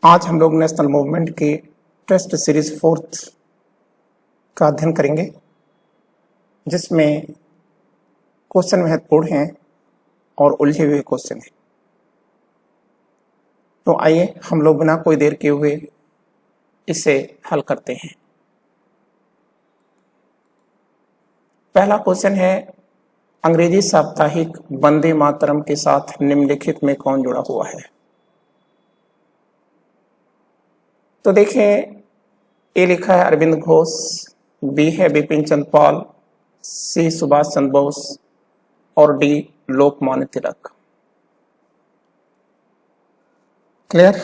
आज हम लोग नेशनल मूवमेंट की टेस्ट सीरीज 4th का अध्ययन करेंगे, जिसमें क्वेश्चन महत्वपूर्ण हैं और उलझे हुए क्वेश्चन हैं। तो आइए हम लोग बिना कोई देर किए हुए इसे हल करते हैं। पहला क्वेश्चन है, अंग्रेजी साप्ताहिक वंदे मातरम के साथ निम्नलिखित में कौन जुड़ा हुआ है? तो देखें, ए लिखा है अरविंद घोष, बी है बिपिन चंद्र पाल, सी सुभाष चंद्र बोस और डी लोकमान्य तिलक। क्लियर?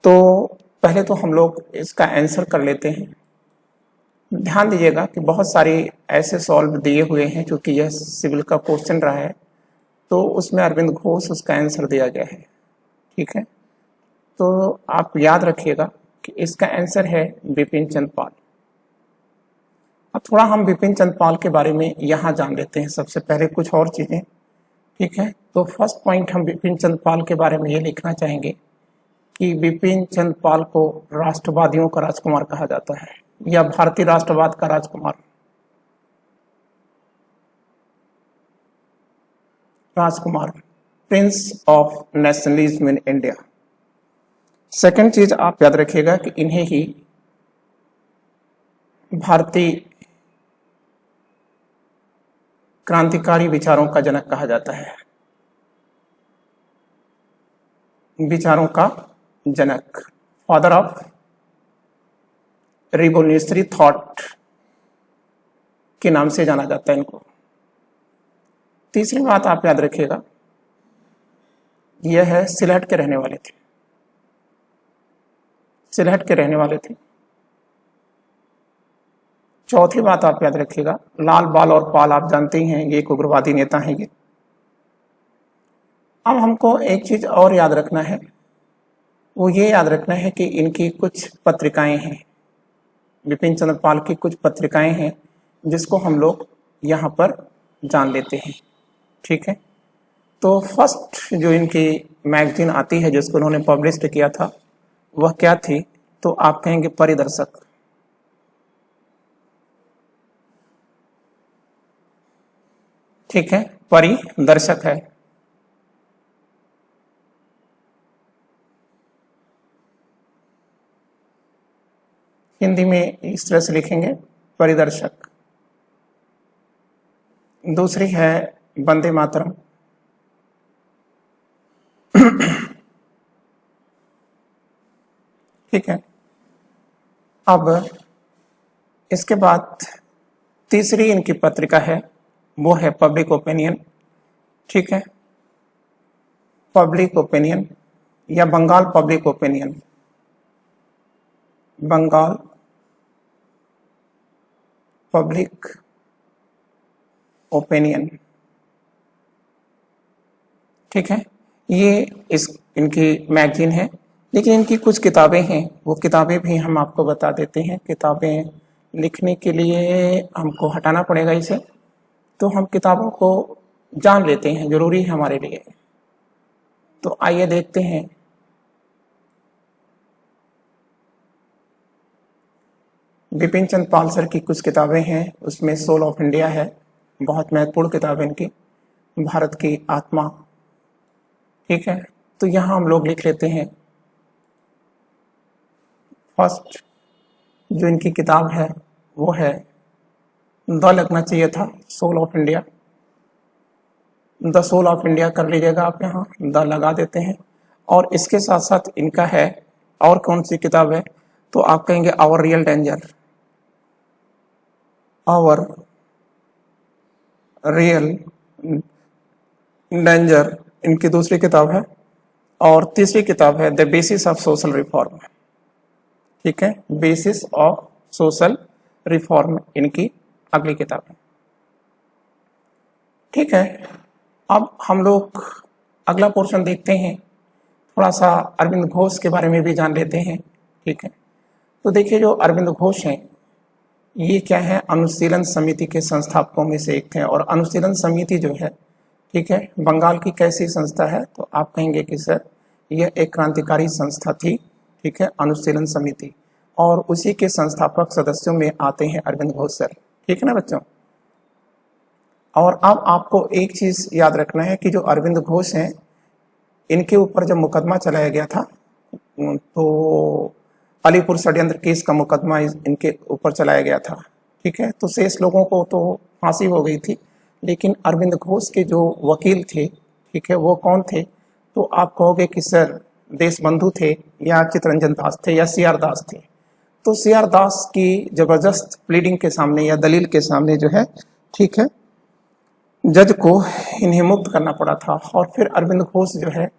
तो पहले तो हम लोग इसका आंसर कर लेते हैं। ध्यान दीजिएगा कि बहुत सारे ऐसे सॉल्व दिए हुए हैं, क्योंकि यह सिविल का क्वेश्चन रहा है, तो उसमें अरविंद घोष उसका आंसर दिया गया है। ठीक है, तो आप याद रखिएगा कि इसका आंसर है बिपिन चंद्र पाल। अब थोड़ा हम बिपिन चंद्र पाल के बारे में यहाँ जान लेते हैं, सबसे पहले कुछ और चीजें। ठीक है, तो फर्स्ट पॉइंट हम बिपिन चंद्र पाल के बारे में ये लिखना चाहेंगे कि बिपिन चंद्र पाल को राष्ट्रवादियों का राजकुमार कहा जाता है, या भारतीय राष्ट्रवाद का राजकुमार। Prince of nationalism in India. Second चीज आप याद रखिएगा कि इन्हें ही भारतीय क्रांतिकारी विचारों का जनक कहा जाता है। विचारों का जनक, फादर ऑफ रिवोल्यूशनरी थॉट के नाम से जाना जाता है इनको। तीसरी बात आप याद रखिएगा, यह है सिलहट के रहने वाले थे। सिलहट के रहने वाले थे। चौथी बात आप याद रखिएगा, लाल बाल और पाल आप जानते ही हैं, ये एक उग्रवादी नेता हैं ये। अब हमको एक चीज और याद रखना है, वो ये याद रखना है कि इनकी कुछ पत्रिकाएं हैं, बिपिन चंद्र पाल की कुछ पत्रिकाएं हैं, जिसको हम लोग यहाँ पर जान लेते हैं। ठीक है, तो फर्स्ट जो इनकी मैगजीन आती है जिसको उन्होंने पब्लिश किया था, वह क्या थी? तो आप कहेंगे परिदर्शक। ठीक है, परिदर्शक है। हिंदी में इस तरह से लिखेंगे, परिदर्शक। दूसरी है वंदे मातरम। ठीक है, अब इसके बाद तीसरी इनकी पत्रिका है, वो है पब्लिक ओपिनियन। ठीक है, पब्लिक ओपिनियन या Bengal public opinion. Bengal public opinion. ठीक है, ये इनकी मैगजीन है, लेकिन इनकी कुछ किताबें हैं, वो किताबें भी हम आपको बता देते हैं। किताबें लिखने के लिए हमको हटाना पड़ेगा इसे, तो हम किताबों को जान लेते हैं, जरूरी है हमारे लिए। तो आइए देखते हैं। बिपिन चंद्र पाल सर की कुछ किताबें हैं, उसमें सोल ऑफ इंडिया है, बहुत महत्वपूर्ण किताब है इनकी, भारत की आत्मा। ठीक है, तो यहाँ हम लोग लिख लेते हैं, फर्स्ट जो इनकी किताब है वो है द, लगना चाहिए था soul of India. The soul of India कर लीजिएगा आप, यहाँ द लगा देते हैं। और इसके साथ साथ इनका है, और कौन सी किताब है? तो आप कहेंगे our real danger. Our real danger इनकी दूसरी किताब है, और तीसरी किताब है the basis of social reform. ठीक है, बेसिस ऑफ सोशल रिफॉर्म इनकी अगली किताब है। ठीक है, अब हम लोग अगला पोर्शन देखते हैं, थोड़ा सा अरविंद घोष के बारे में भी जान लेते हैं। ठीक है, तो देखिए, जो अरविंद घोष हैं, ये क्या है? अनुशीलन समिति के संस्थापकों में से एक थे। और अनुशीलन समिति जो है, ठीक है, बंगाल की कैसी संस्था है? तो आप कहेंगे कि सर यह एक क्रांतिकारी संस्था थी, ठीक है, अनुशीलन समिति, और उसी के संस्थापक सदस्यों में आते हैं अरविंद घोष सर, ठीक है ना बच्चों। और अब आपको एक चीज याद रखना है कि जो अरविंद घोष हैं, इनके ऊपर जब मुकदमा चलाया गया था, तो अलीपुर षड्यंत्र केस का मुकदमा इनके ऊपर चलाया गया था, ठीक है। तो शेष लोगों को तो फांसी हो गई थी, लेकिन अरविंद घोष के जो वकील थे, ठीक है, वो कौन थे? तो आप कहोगे कि सर देशबंधु थे या चित्तरंजन दास थे या सीआर दास थे। तो सीआर दास की जबरदस्त प्लीडिंग के सामने या दलील के सामने जो है, ठीक है, जज को इन्हें मुक्त करना पड़ा था। और फिर अरविंद घोष जो है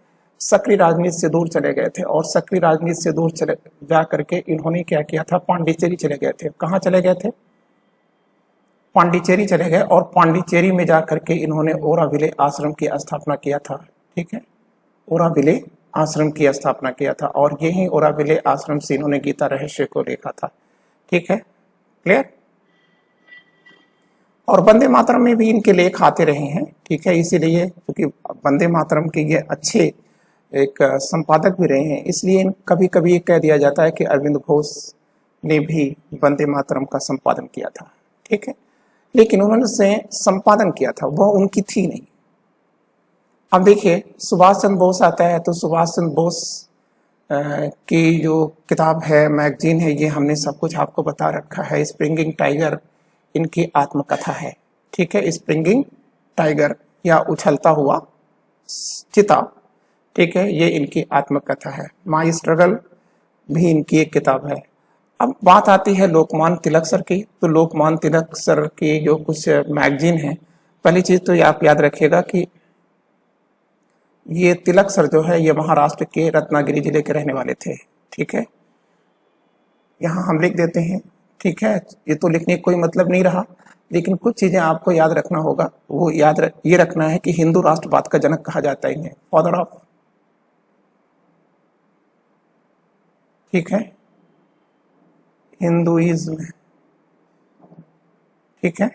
सक्रिय राजनीति से दूर चले गए थे, और सक्रिय राजनीति से दूर चले जा करके इन्होंने क्या किया था, पांडिचेरी चले गए थे। कहाँ चले गए थे? पांडिचेरी चले गए, और पांडिचेरी में जा करके इन्होंने ओराविले आश्रम की स्थापना किया था, ठीक है, ओराविले आश्रम की स्थापना किया था, और यही ओराविले आश्रम से इन्होंने गीता रहस्य को लिखा था, ठीक है, क्लियर। और वंदे मातरम में भी इनके लेख आते रहे हैं, ठीक है, इसीलिए क्योंकि वंदे मातरम के ये अच्छे एक संपादक भी रहे हैं, इसलिए कभी कभी ये कह दिया जाता है कि अरविंद घोष ने भी वंदे मातरम का संपादन किया था, ठीक है, लेकिन उन्होंने से संपादन किया था, वह उनकी थी नहीं। अब देखिए सुभाष चंद्र बोस आता है, तो सुभाष चंद्र बोस की जो किताब है, मैगजीन है, ये हमने सब कुछ आपको बता रखा है। स्प्रिंगिंग टाइगर इनकी आत्मकथा है, ठीक है, स्प्रिंगिंग टाइगर या उछलता हुआ चिता, ठीक है, ये इनकी आत्मकथा है। माई स्ट्रगल भी इनकी एक किताब है। अब बात आती है लोकमान्य तिलक सर की, तो लोकमान्य तिलक सर की जो कुछ मैगजीन है, पहली चीज तो ये आप याद रखिएगा कि ये तिलक सर जो है ये महाराष्ट्र के रत्नागिरी जिले के रहने वाले थे, ठीक है, यहाँ हम लिख देते हैं, ठीक है, ये तो लिखने का कोई मतलब नहीं रहा, लेकिन कुछ चीजें आपको याद रखना होगा। वो ये रखना है कि हिंदू राष्ट्रवाद का जनक कहा जाता है इन्हें, फादर ऑफ, ठीक है, हिंदुइज्म, ठीक है,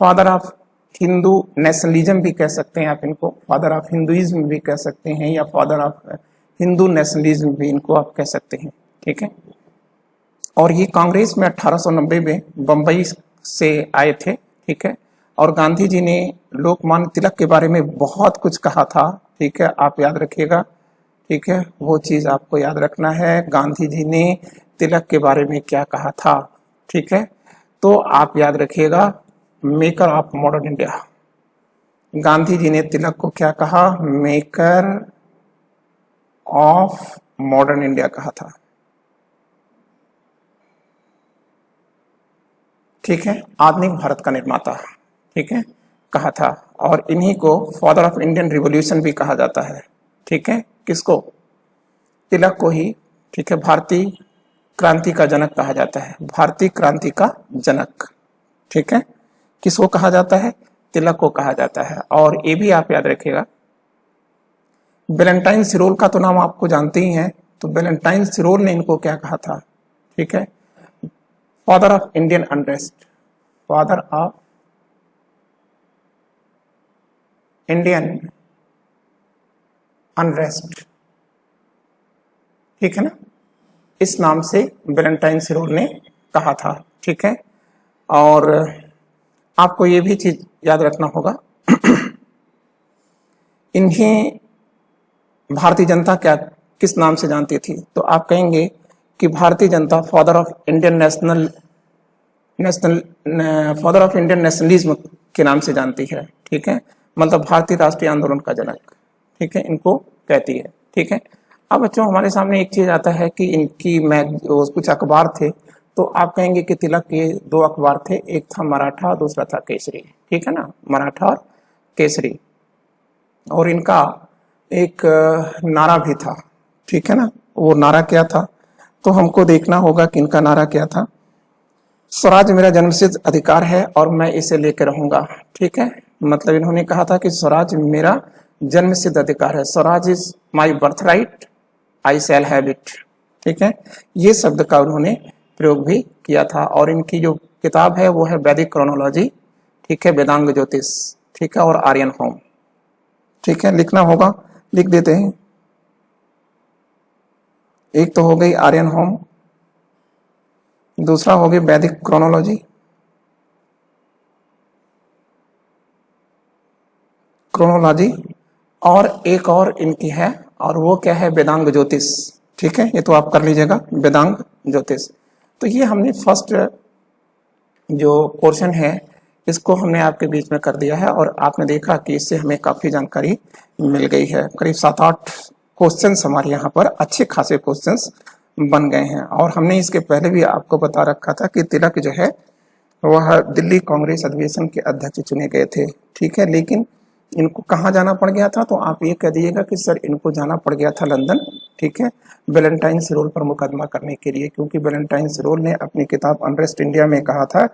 फादर ऑफ हिंदू नेशनलिज्म भी कह सकते हैं आप इनको, फादर ऑफ हिंदुइज्म भी कह सकते हैं, या फादर ऑफ हिंदू नेशनलिज्म भी इनको आप कह सकते हैं, ठीक है। और ये कांग्रेस में 1890 में बंबई से आए थे, ठीक है, और गांधी जी ने लोकमान्य तिलक के बारे में बहुत कुछ कहा था, ठीक है, आप याद रखिएगा, ठीक है, वो चीज आपको याद रखना है, गांधी जी ने तिलक के बारे में क्या कहा था, ठीक है। तो आप याद रखिएगा, maker of modern India, Gandhi ji ने तिलक को क्या कहा? मेकर ऑफ मॉडर्न इंडिया कहा था, ठीक है, आधुनिक भारत का निर्माता, ठीक है, कहा था। और इन्हीं को फादर ऑफ इंडियन रिवॉल्यूशन भी कहा जाता है, ठीक है, किसको? तिलक को ही, ठीक है, भारतीय क्रांति का जनक कहा जाता है, भारतीय क्रांति का जनक, ठीक है, किसको कहा जाता है? तिलक को कहा जाता है। और ये भी आप याद रखिएगा, वैलेंटाइन सिरोल का तो नाम आपको जानते ही हैं, तो वैलेंटाइन सिरोल ने इनको क्या कहा था, ठीक है, father of Indian unrest, father of Indian unrest, ठीक है ना, इस नाम से वैलेंटाइन सिरोल ने कहा था, ठीक है। और आपको ये भी चीज याद रखना होगा इन्हें भारतीय जनता क्या किस नाम से जानती थी? तो आप कहेंगे कि Bharatiya Janata father of Indian father of Indian nationalism के नाम से जानती है, ठीक है, मतलब भारतीय राष्ट्रीय आंदोलन का जनक, ठीक है, इनको कहती है, ठीक है। अब बच्चों हमारे सामने एक चीज आता है कि इनकी कुछ अखबार थे, तो आप कहेंगे कि तिलक के 2 अखबार थे, एक था मराठा, दूसरा था केसरी, ठीक है ना, मराठा और केसरी। और इनका एक नारा भी था, ठीक है ना, वो नारा क्या था? तो हमको देखना होगा कि इनका नारा क्या था। स्वराज मेरा जन्मसिद्ध अधिकार है और मैं इसे लेकर रहूंगा, ठीक है, मतलब इन्होंने कहा था कि स्वराज मेरा जन्मसिद्ध अधिकार है, Swaraj is my birth right, I shall have it, ठीक है, ये शब्द का उन्होंने प्रयोग भी किया था। और इनकी जो किताब है वो है वैदिक क्रोनोलॉजी, ठीक है, वेदांग ज्योतिष, ठीक है, और आर्यन होम, ठीक है, लिखना होगा, लिख देते हैं। एक तो हो गई आर्यन होम, दूसरा हो गई वैदिक क्रोनोलॉजी, और एक और इनकी है, और वो क्या है, वेदांग ज्योतिष। ठीक है, ये तो आप कर लीजिएगा, वेदांग ज्योतिष। तो ये हमने फर्स्ट जो पोर्शन है इसको हमने आपके बीच में कर दिया है, और आपने देखा कि इससे हमें काफी जानकारी मिल गई है। करीब 7-8 क्वेश्चंस हमारे यहाँ पर अच्छे खासे क्वेश्चंस बन गए हैं। और हमने इसके पहले भी आपको बता रखा था कि तिलक जो है वह दिल्ली कांग्रेस अधिवेशन के अध्यक्ष चुने गए थे। ठीक है, लेकिन इनको कहाँ जाना पड़ गया था, तो आप ये कह दीजिएगा कि सर इनको जाना पड़ गया था लंदन। ठीक है, वैलेंटाइन सिरोल पर मुकदमा करने के लिए, क्योंकि वैलेंटाइन सिरोल ने अपनी किताब अनरेस्ट इंडिया में कहा था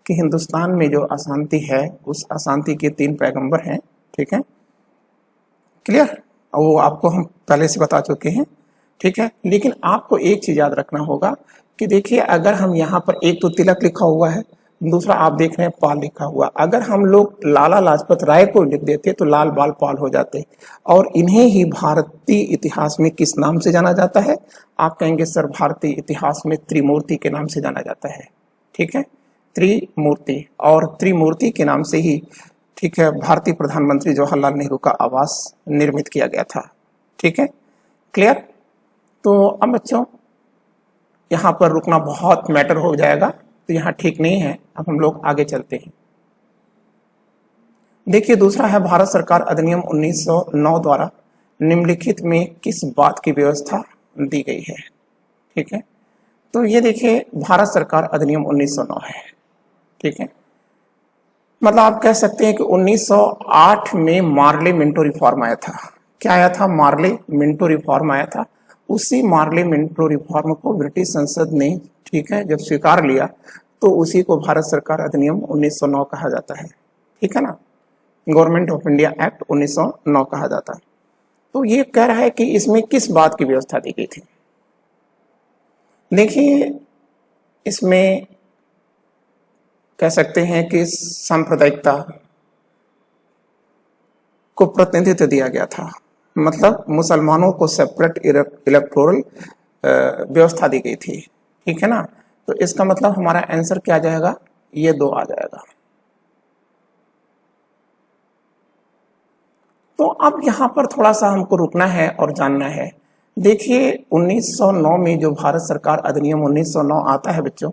कि हिंदुस्तान में जो अशांति है उस अशांति के 3 पैगंबर हैं। ठीक है, क्लियर, वो आपको हम पहले से बता चुके हैं। ठीक है, लेकिन आपको एक चीज याद रखना होगा कि देखिए, अगर हम यहाँ पर एक तो तिलक लिखा हुआ है, दूसरा आप देख रहे हैं पाल लिखा हुआ, अगर हम लोग लाला लाजपत राय को लिख देते तो लाल बाल पाल हो जाते। और इन्हें ही भारतीय इतिहास में किस नाम से जाना जाता है, आप कहेंगे सर भारतीय इतिहास में त्रिमूर्ति के नाम से जाना जाता है। ठीक है, त्रिमूर्ति, और त्रिमूर्ति के नाम से ही, ठीक है, भारतीय प्रधानमंत्री जवाहरलाल नेहरू का आवास निर्मित किया गया था। ठीक है, क्लियर। तो अब बच्चों यहाँ पर रुकना बहुत मैटर हो जाएगा, तो यहाँ ठीक नहीं है। अब हम लोग आगे चलते हैं। देखिए, दूसरा है भारत सरकार अधिनियम 1909 द्वारा निम्नलिखित में किस बात की व्यवस्था दी गई है। ठीक है, तो ये देखिए भारत सरकार अधिनियम 1909 है। ठीक है, मतलब आप कह सकते हैं कि 1908 में मार्ले मिंटो रिफॉर्म आया था। क्या आया था? मार्ले मिंटो रिफॉर्म आया था। उसी मार्ले मिंटो रिफॉर्म को ब्रिटिश संसद ने, ठीक है, जब स्वीकार लिया तो उसी को भारत सरकार अधिनियम 1909 कहा जाता है। ठीक है ना, गवर्नमेंट ऑफ इंडिया एक्ट 1909 कहा जाता है। तो ये कह रहा है कि इसमें किस बात की व्यवस्था दी गई थी। देखिए, इसमें कह सकते हैं कि सांप्रदायिकता को प्रतिनिधित्व दिया गया था, मतलब मुसलमानों को सेपरेट इलेक्टोरल व्यवस्था दी गई थी। ठीक है ना, तो इसका मतलब हमारा आंसर क्या आ जाएगा, ये 2 आ जाएगा। तो अब यहां पर थोड़ा सा हमको रुकना है और जानना है। देखिए, 1909 में जो भारत सरकार अधिनियम 1909 आता है बच्चों,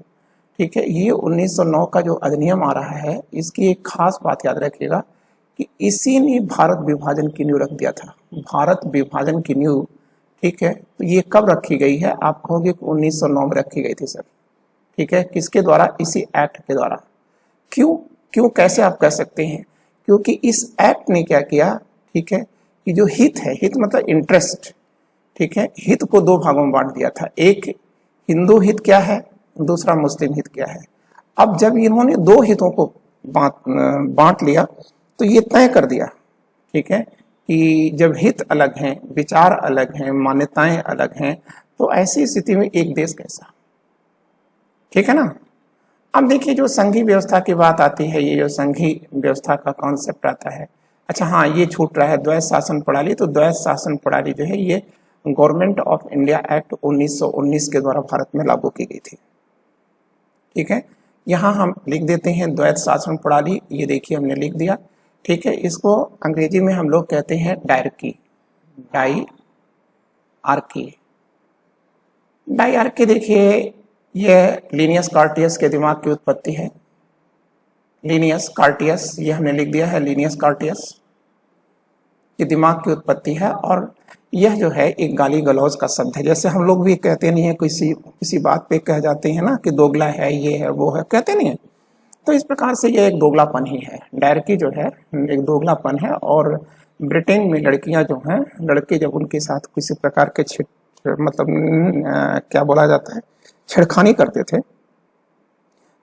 ठीक है, ये 1909 का जो अधिनियम आ रहा है, इसकी एक खास बात याद रखिएगा कि इसी ने भारत विभाजन की नींव रख दिया था। भारत विभाजन की नींव, ठीक है, तो ये कब रखी गई है? आप कहोगे 1909 में रखी गई थी सर। ठीक है, किसके द्वारा? इसी एक्ट के द्वारा। क्यों कैसे आप कह सकते हैं? क्योंकि इस एक्ट ने क्या किया, ठीक है, कि जो हित है, हित मतलब इंटरेस्ट, ठीक है, हित को 2 भागों में बांट दिया था। एक हिंदू हित क्या है, दूसरा मुस्लिम हित क्या है। अब जब इन्होंने 2 हितों को बांट लिया तो ये तय कर दिया, ठीक है, कि जब हित अलग हैं, विचार अलग हैं, मान्यताएं अलग हैं, तो ऐसी स्थिति में एक देश कैसा। ठीक है ना। अब देखिए, जो संघीय व्यवस्था की बात आती है, ये जो संघीय व्यवस्था का कॉन्सेप्ट आता है, अच्छा हाँ, ये छूट रहा है, द्वैध शासन प्रणाली। तो द्वैध शासन प्रणाली जो है ये गवर्नमेंट ऑफ इंडिया एक्ट 1919 के द्वारा भारत में लागू की गई थी। ठीक है, यहाँ हम लिख देते हैं द्वैध शासन प्रणाली, ये देखिए हमने लिख दिया। ठीक है, इसको अंग्रेजी में हम लोग कहते हैं डायरकी, डायरकी। देखिए, यह लीनियस कार्टियस के दिमाग की उत्पत्ति है। लीनियस कार्टियस, ये हमने लिख दिया है, लीनियस कार्टियस के दिमाग की उत्पत्ति है। और यह जो है एक गाली गलौज का शब्द है। जैसे हम लोग भी कहते नहीं है, किसी बात पे कह जाते हैं ना कि दोगला है, ये है, वो है, कहते नहीं है। तो इस प्रकार से ये एक दोगलापन ही है। डायरकी जो है एक दोगलापन है। और ब्रिटेन में लड़कियां जो हैं, लड़के जब उनके साथ किसी प्रकार के क्या बोला जाता है, छेड़खानी करते थे,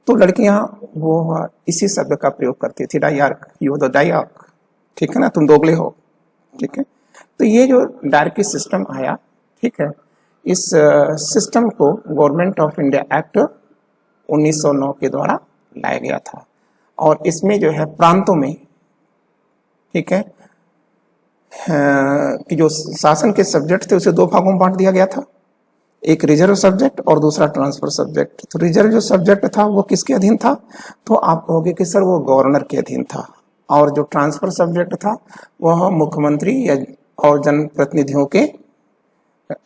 तो लड़कियां वो इसी शब्द का प्रयोग करती थी, डायर्क, यू द डायर्क। ठीक है ना, तुम दोगले हो। ठीक है, तो ये जो डायर्की सिस्टम आया, ठीक है, इस सिस्टम को गवर्नमेंट ऑफ इंडिया एक्ट 1909 के द्वारा लाया गया था। और इसमें जो है प्रांतों में, ठीक है, कि जो शासन के सब्जेक्ट थे उसे 2 भागों में बांट दिया गया था। एक रिजर्व सब्जेक्ट और दूसरा ट्रांसफर सब्जेक्ट। तो रिजर्व जो सब्जेक्ट था वो किसके अधीन था, तो आप कहोगे कि सर वो गवर्नर के अधीन था, और जो ट्रांसफर सब्जेक्ट था वह मुख्यमंत्री या और जनप्रतिनिधियों के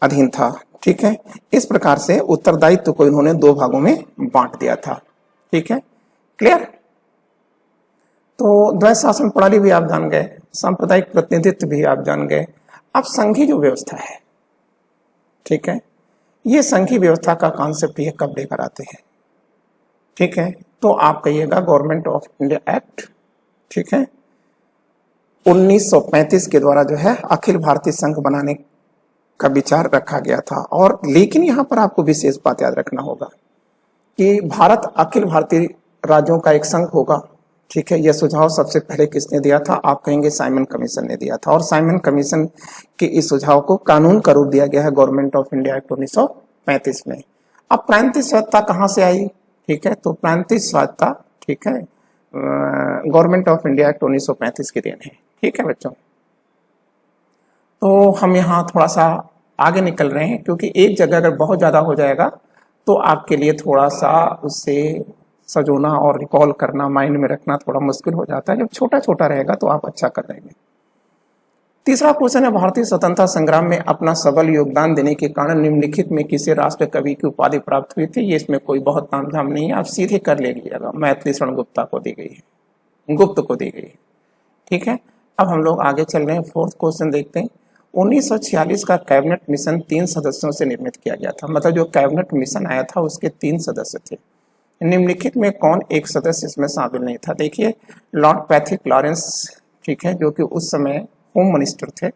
अधीन था। ठीक है, इस प्रकार से उत्तरदायित्व को इन्होंने दो भागों में बांट दिया था। ठीक है, क्लियर। तो द्वैध शासन प्रणाली भी आप जान गए, सांप्रदायिक प्रतिनिधित्व भी आप जान गए। अब संघीय जो व्यवस्था है, ठीक है, ये संघीय व्यवस्था का कॉन्सेप्ट ये कब लेकर आते हैं, ठीक है, तो आप कहिएगा गवर्नमेंट ऑफ इंडिया एक्ट, ठीक है, 1935 के द्वारा जो है अखिल भारतीय संघ बनाने का विचार रखा गया था। और लेकिन यहाँ पर आपको विशेष बात याद रखना होगा कि भारत अखिल भारतीय राज्यों का एक संघ होगा। ठीक है, यह सुझाव सबसे पहले किसने दिया था, आप कहेंगे साइमन कमीशन ने दिया था, और साइमन कमीशन के इस सुझाव को कानून का रूप दिया गया है गवर्नमेंट ऑफ इंडिया एक्ट 1935 में। अब प्रांतीय स्वायत्तता कहाँ से आई, ठीक है, तो प्रांतीय स्वायत्तता, ठीक है, गवर्नमेंट ऑफ इंडिया एक्ट 1935 की देन है। ठीक है बच्चों, तो हम यहाँ थोड़ा सा आगे निकल रहे हैं, क्योंकि एक जगह अगर बहुत ज्यादा हो जाएगा तो आपके लिए थोड़ा सा उससे सजोना और रिकॉल करना, माइंड में रखना थोड़ा मुश्किल हो जाता है। जब छोटा छोटा रहेगा तो आप अच्छा कर लेंगे। तीसरा क्वेश्चन है, भारतीय स्वतंत्रता संग्राम में अपना सबल योगदान देने के कारण निम्नलिखित में किसे राष्ट्र कवि की उपाधि प्राप्त हुई थी। ये इसमें कोई बहुत तामझाम नहीं है, आप सीधे कर ले लीजिएगा। मैथिली शरण गुप्ता को दी गई है, गुप्त को दी गई है। ठीक है, अब हम लोग आगे चल रहे हैं, फोर्थ क्वेश्चन देखते हैं। 1946 का कैबिनेट मिशन 3 सदस्यों से निर्मित किया गया था, मतलब जो कैबिनेट मिशन आया था उसके 3 सदस्य थे। निम्नलिखित में कौन एक सदस्य इसमें शामिल नहीं था। देखिए, लॉर्ड पैथिक लॉरेंस, ठीक है, जो कि उस समय होम मिनिस्टर थे,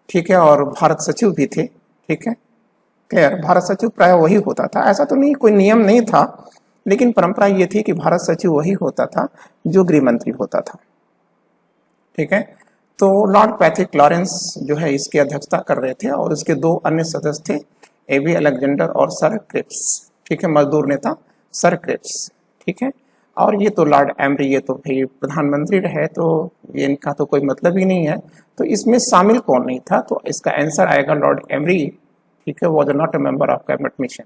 ठीक है, और भारत सचिव भी थे। ठीक है, क्लियर। भारत सचिव प्राय वही होता था, ऐसा तो नहीं, कोई नियम नहीं था, लेकिन परंपरा ये थी कि भारत सचिव वही होता था जो गृह मंत्री होता था। ठीक है, तो लॉर्ड पैथिक लॉरेंस जो है इसकी अध्यक्षता कर रहे थे, और उसके 2 अन्य सदस्य थे, एबी अलेक्जेंडर और सर क्रिप्स। ठीक है, मजदूर नेता सर क्रिप्स। ठीक है, और ये तो लॉर्ड एमरी, ये तो भाई प्रधानमंत्री रहे, तो ये इनका तो कोई मतलब ही नहीं है। तो इसमें शामिल कौन नहीं था, तो इसका आंसर आएगा लॉर्ड एमरी। ठीक है, was not a member of cabinet mission.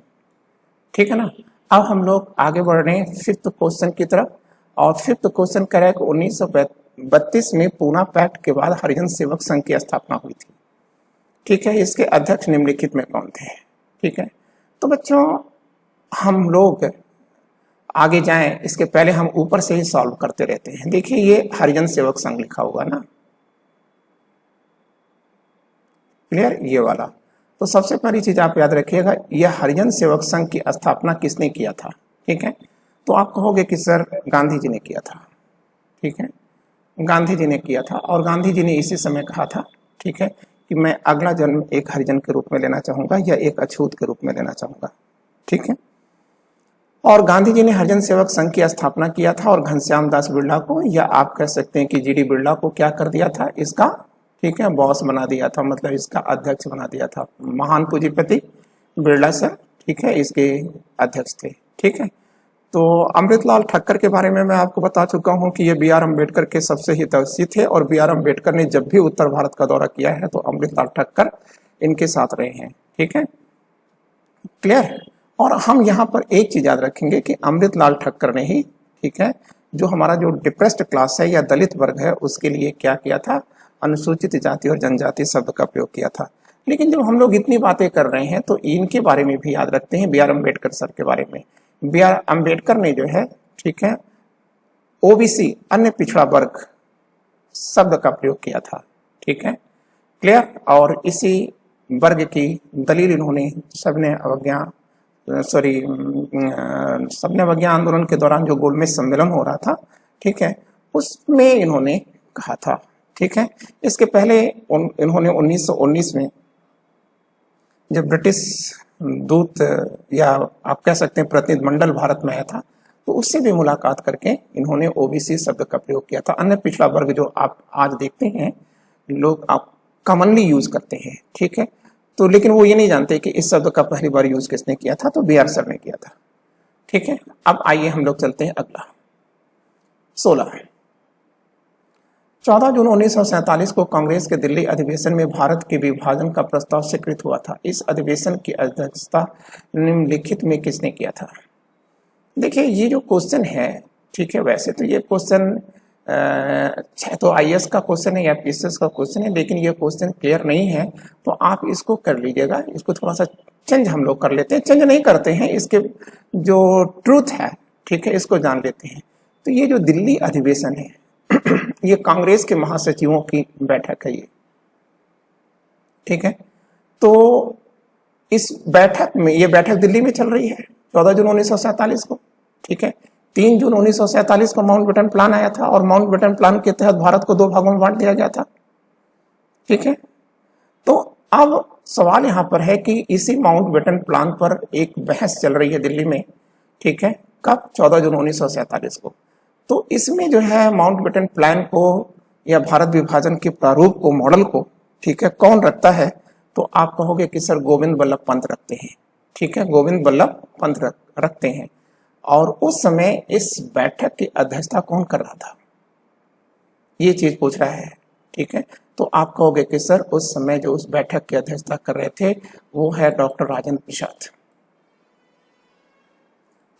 ठीक है ना। अब हम लोग आगे बढ़ रहे हैं 5th क्वेश्चन की तरफ, और 5th क्वेश्चन कह रहा है कि 1932 में पूना पैक्ट के बाद हरिजन सेवक संघ की स्थापना हुई थी। ठीक है, इसके अध्यक्ष निम्नलिखित में कौन थे। ठीक है, तो बच्चों हम लोग आगे जाएं इसके पहले हम ऊपर से ही सॉल्व करते रहते हैं। देखिए, ये हरिजन सेवक संघ लिखा होगा ना, क्लियर, ये वाला। तो सबसे पहली चीज आप याद रखिएगा, यह हरिजन सेवक संघ की स्थापना किसने किया था। ठीक है, तो आप कहोगे कि सर गांधी जी ने किया था। ठीक है, गांधी जी ने किया था, और गांधी जी ने इसी समय कहा था, ठीक है, कि मैं अगला जन्म एक हरिजन के रूप में लेना चाहूंगा या एक अछूत के रूप में लेना चाहूंगा। ठीक है, और गांधी जी ने हरिजन सेवक संघ की स्थापना किया था, और घनश्याम दास बिरला को, या आप कह सकते हैं कि जीडी बिरला को क्या कर दिया था, इसका, ठीक है, बॉस बना दिया था, मतलब इसका अध्यक्ष बना दिया था। महान पूंजीपति बिरला सर, ठीक है, इसके अध्यक्ष थे। ठीक है, तो अमृतलाल ठक्कर के बारे में मैं आपको बता चुका हूं कि ये बी.आर. अम्बेडकर के सबसे हितैषी थे, और बी.आर. अम्बेडकर ने जब भी उत्तर भारत का दौरा किया है तो अमृतलाल ठक्कर इनके साथ रहे हैं। ठीक है, क्लियर। और हम यहाँ पर एक चीज याद रखेंगे कि अमृतलाल ठक्कर ने ही, ठीक है, जो हमारा जो डिप्रेस्ड क्लास है या दलित वर्ग है उसके लिए क्या किया था, अनुसूचित जाति और जनजाति शब्द का प्रयोग किया था। लेकिन जब हम लोग इतनी बातें कर रहे हैं तो इनके बारे में भी याद रखते हैं, बी.आर. अम्बेडकर सर के बारे में। बी.आर. अम्बेडकर ने जो है, ठीक है, ओबीसी अन्य पिछड़ा वर्ग शब्द का प्रयोग किया था। ठीक है, क्लियर। और इसी वर्ग की दलील इन्होंने सबने अवज्ञा आंदोलन के दौरान जो गोलमेज सम्मेलन हो रहा था, ठीक है, उसमें इन्होंने कहा था। ठीक है, इसके पहले इन्होंने 1919 में जब ब्रिटिश दूत या आप कह सकते हैं प्रतिनिधि मंडल भारत में आया था, तो उससे भी मुलाकात करके इन्होंने ओबीसी शब्द का प्रयोग किया था। अन्य पिछड़ा वर्ग जो आप आज देखते हैं लोग आप कॉमनली यूज करते हैं। ठीक है, तो लेकिन वो ये नहीं जानते कि इस शब्द का पहली बार यूज किसने किया था, तो बी.आर. सर ने किया था। ठीक है, अब आइए हम लोग चलते हैं अगला 16। 14 जून 1947 को कांग्रेस के दिल्ली अधिवेशन में भारत के विभाजन का प्रस्ताव स्वीकृत हुआ था। इस अधिवेशन की अध्यक्षता निम्नलिखित में किसने किया था? देखिए ये जो क्वेश्चन है, ठीक है, वैसे तो ये क्वेश्चन तो आईएएस का क्वेश्चन है या पीसीएस का क्वेश्चन है, लेकिन ये क्वेश्चन क्लियर नहीं है तो आप इसको कर लीजिएगा। इसको थोड़ा सा चेंज हम लोग कर लेते हैं, चेंज नहीं करते हैं, इसके जो ट्रूथ है, ठीक है, इसको जान लेते हैं। तो ये जो दिल्ली अधिवेशन है ये कांग्रेस के महासचिवों की बैठक है ये, ठीक है। तो इस बैठक में, ये बैठक दिल्ली में चल रही है 14 जून 1947 को, ठीक है। 3 जून 1947 को माउंटबेटन प्लान आया था और माउंटबेटन प्लान के तहत भारत को 2 भागों में बांट दिया गया था, ठीक है। तो अब सवाल यहां पर है कि इसी माउंटबेटन प्लान पर एक बहस चल रही है दिल्ली में, ठीक है, कब? 14 जून 1947 को। तो इसमें जो है माउंटबेटन प्लान को या भारत विभाजन के प्रारूप को, मॉडल को, ठीक है, कौन रखता है? तो आप कहोगे कि सर गोविंद बल्लभ पंत रखते हैं, ठीक है, गोविंद बल्लभ पंत रखते हैं। और उस समय इस बैठक की अध्यक्षता कौन कर रहा था, ये चीज पूछ रहा है, ठीक है। तो आप कहोगे कि सर उस समय जो उस बैठक की अध्यक्षता कर रहे थे वो है डॉक्टर राजेंद्र प्रसाद।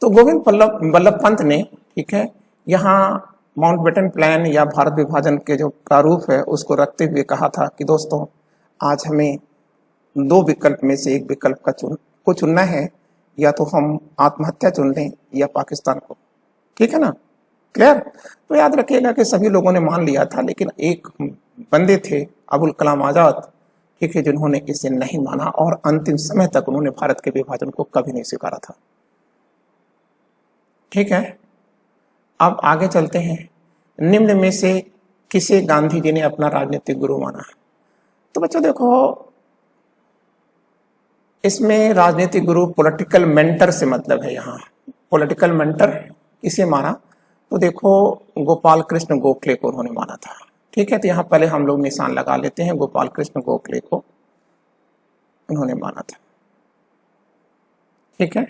तो गोविंद बल्लभ पंत ने, ठीक है, यहाँ माउंटबेटन प्लान या भारत विभाजन के जो प्रारूप है उसको रखते हुए कहा था कि दोस्तों आज हमें 2 विकल्प में से एक विकल्प को चुनना है, या तो हम आत्महत्या चुन लें या पाकिस्तान को, ठीक है ना, क्लियर। तो याद रखिएगा कि सभी लोगों ने मान लिया था, लेकिन एक बंदे थे अबुल कलाम आजाद, ठीक है, जिन्होंने इसे नहीं माना और अंतिम समय तक उन्होंने भारत के विभाजन को कभी नहीं स्वीकारा था, ठीक है। अब आगे चलते हैं। निम्न में से किसे गांधी जी ने अपना राजनीतिक गुरु माना? तो बच्चों देखो, इसमें राजनीतिक गुरु पॉलिटिकल मेंटर से मतलब है। यहाँ पॉलिटिकल मेंटर किसे माना? तो देखो गोपाल कृष्ण गोखले को उन्होंने माना था, ठीक है। तो यहाँ पहले हम लोग निशान लगा लेते हैं, गोपाल कृष्ण गोखले को उन्होंने माना था, ठीक है।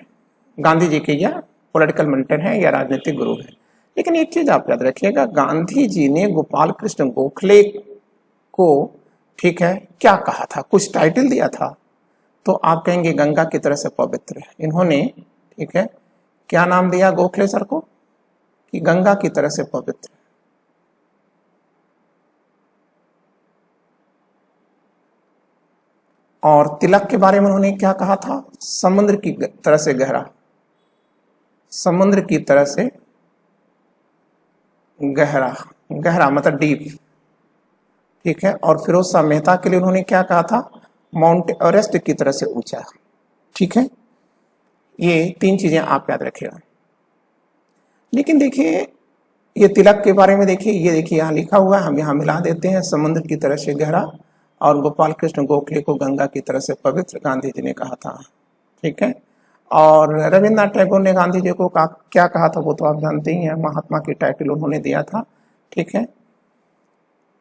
गांधी जी के या पॉलिटिकल मेंटर है या राजनीतिक गुरु है। लेकिन एक चीज आप याद रखिएगा, गांधी जी ने गोपाल कृष्ण गोखले को, ठीक है, क्या कहा था? कुछ टाइटल दिया था। तो आप कहेंगे गंगा की तरह से पवित्र। इन्होंने, ठीक है, क्या नाम दिया गोखले सर को? कि गंगा की तरह से पवित्र। और तिलक के बारे में उन्होंने क्या कहा था? समुद्र की तरह से गहरा, समुद्र की तरह से गहरा, गहरा मतलब डीप, ठीक है। और फिरोज शाह मेहता के लिए उन्होंने क्या कहा था? माउंट एवरेस्ट की तरह से ऊंचा, ठीक है। ये 3 चीजें आप याद रखिएगा। लेकिन देखिए ये तिलक के बारे में देखिए, ये देखिए यहाँ लिखा हुआ है, हम यहाँ मिला देते हैं, समुद्र की तरह से गहरा, और गोपाल कृष्ण गोखले को गंगा की तरह से पवित्र गांधी जी ने कहा था, ठीक है। और रविन्द्रनाथ टैगोर ने गांधी जी को क्या कहा था वो तो आप जानते ही हैं, महात्मा की टाइटल उन्होंने दिया था, ठीक है।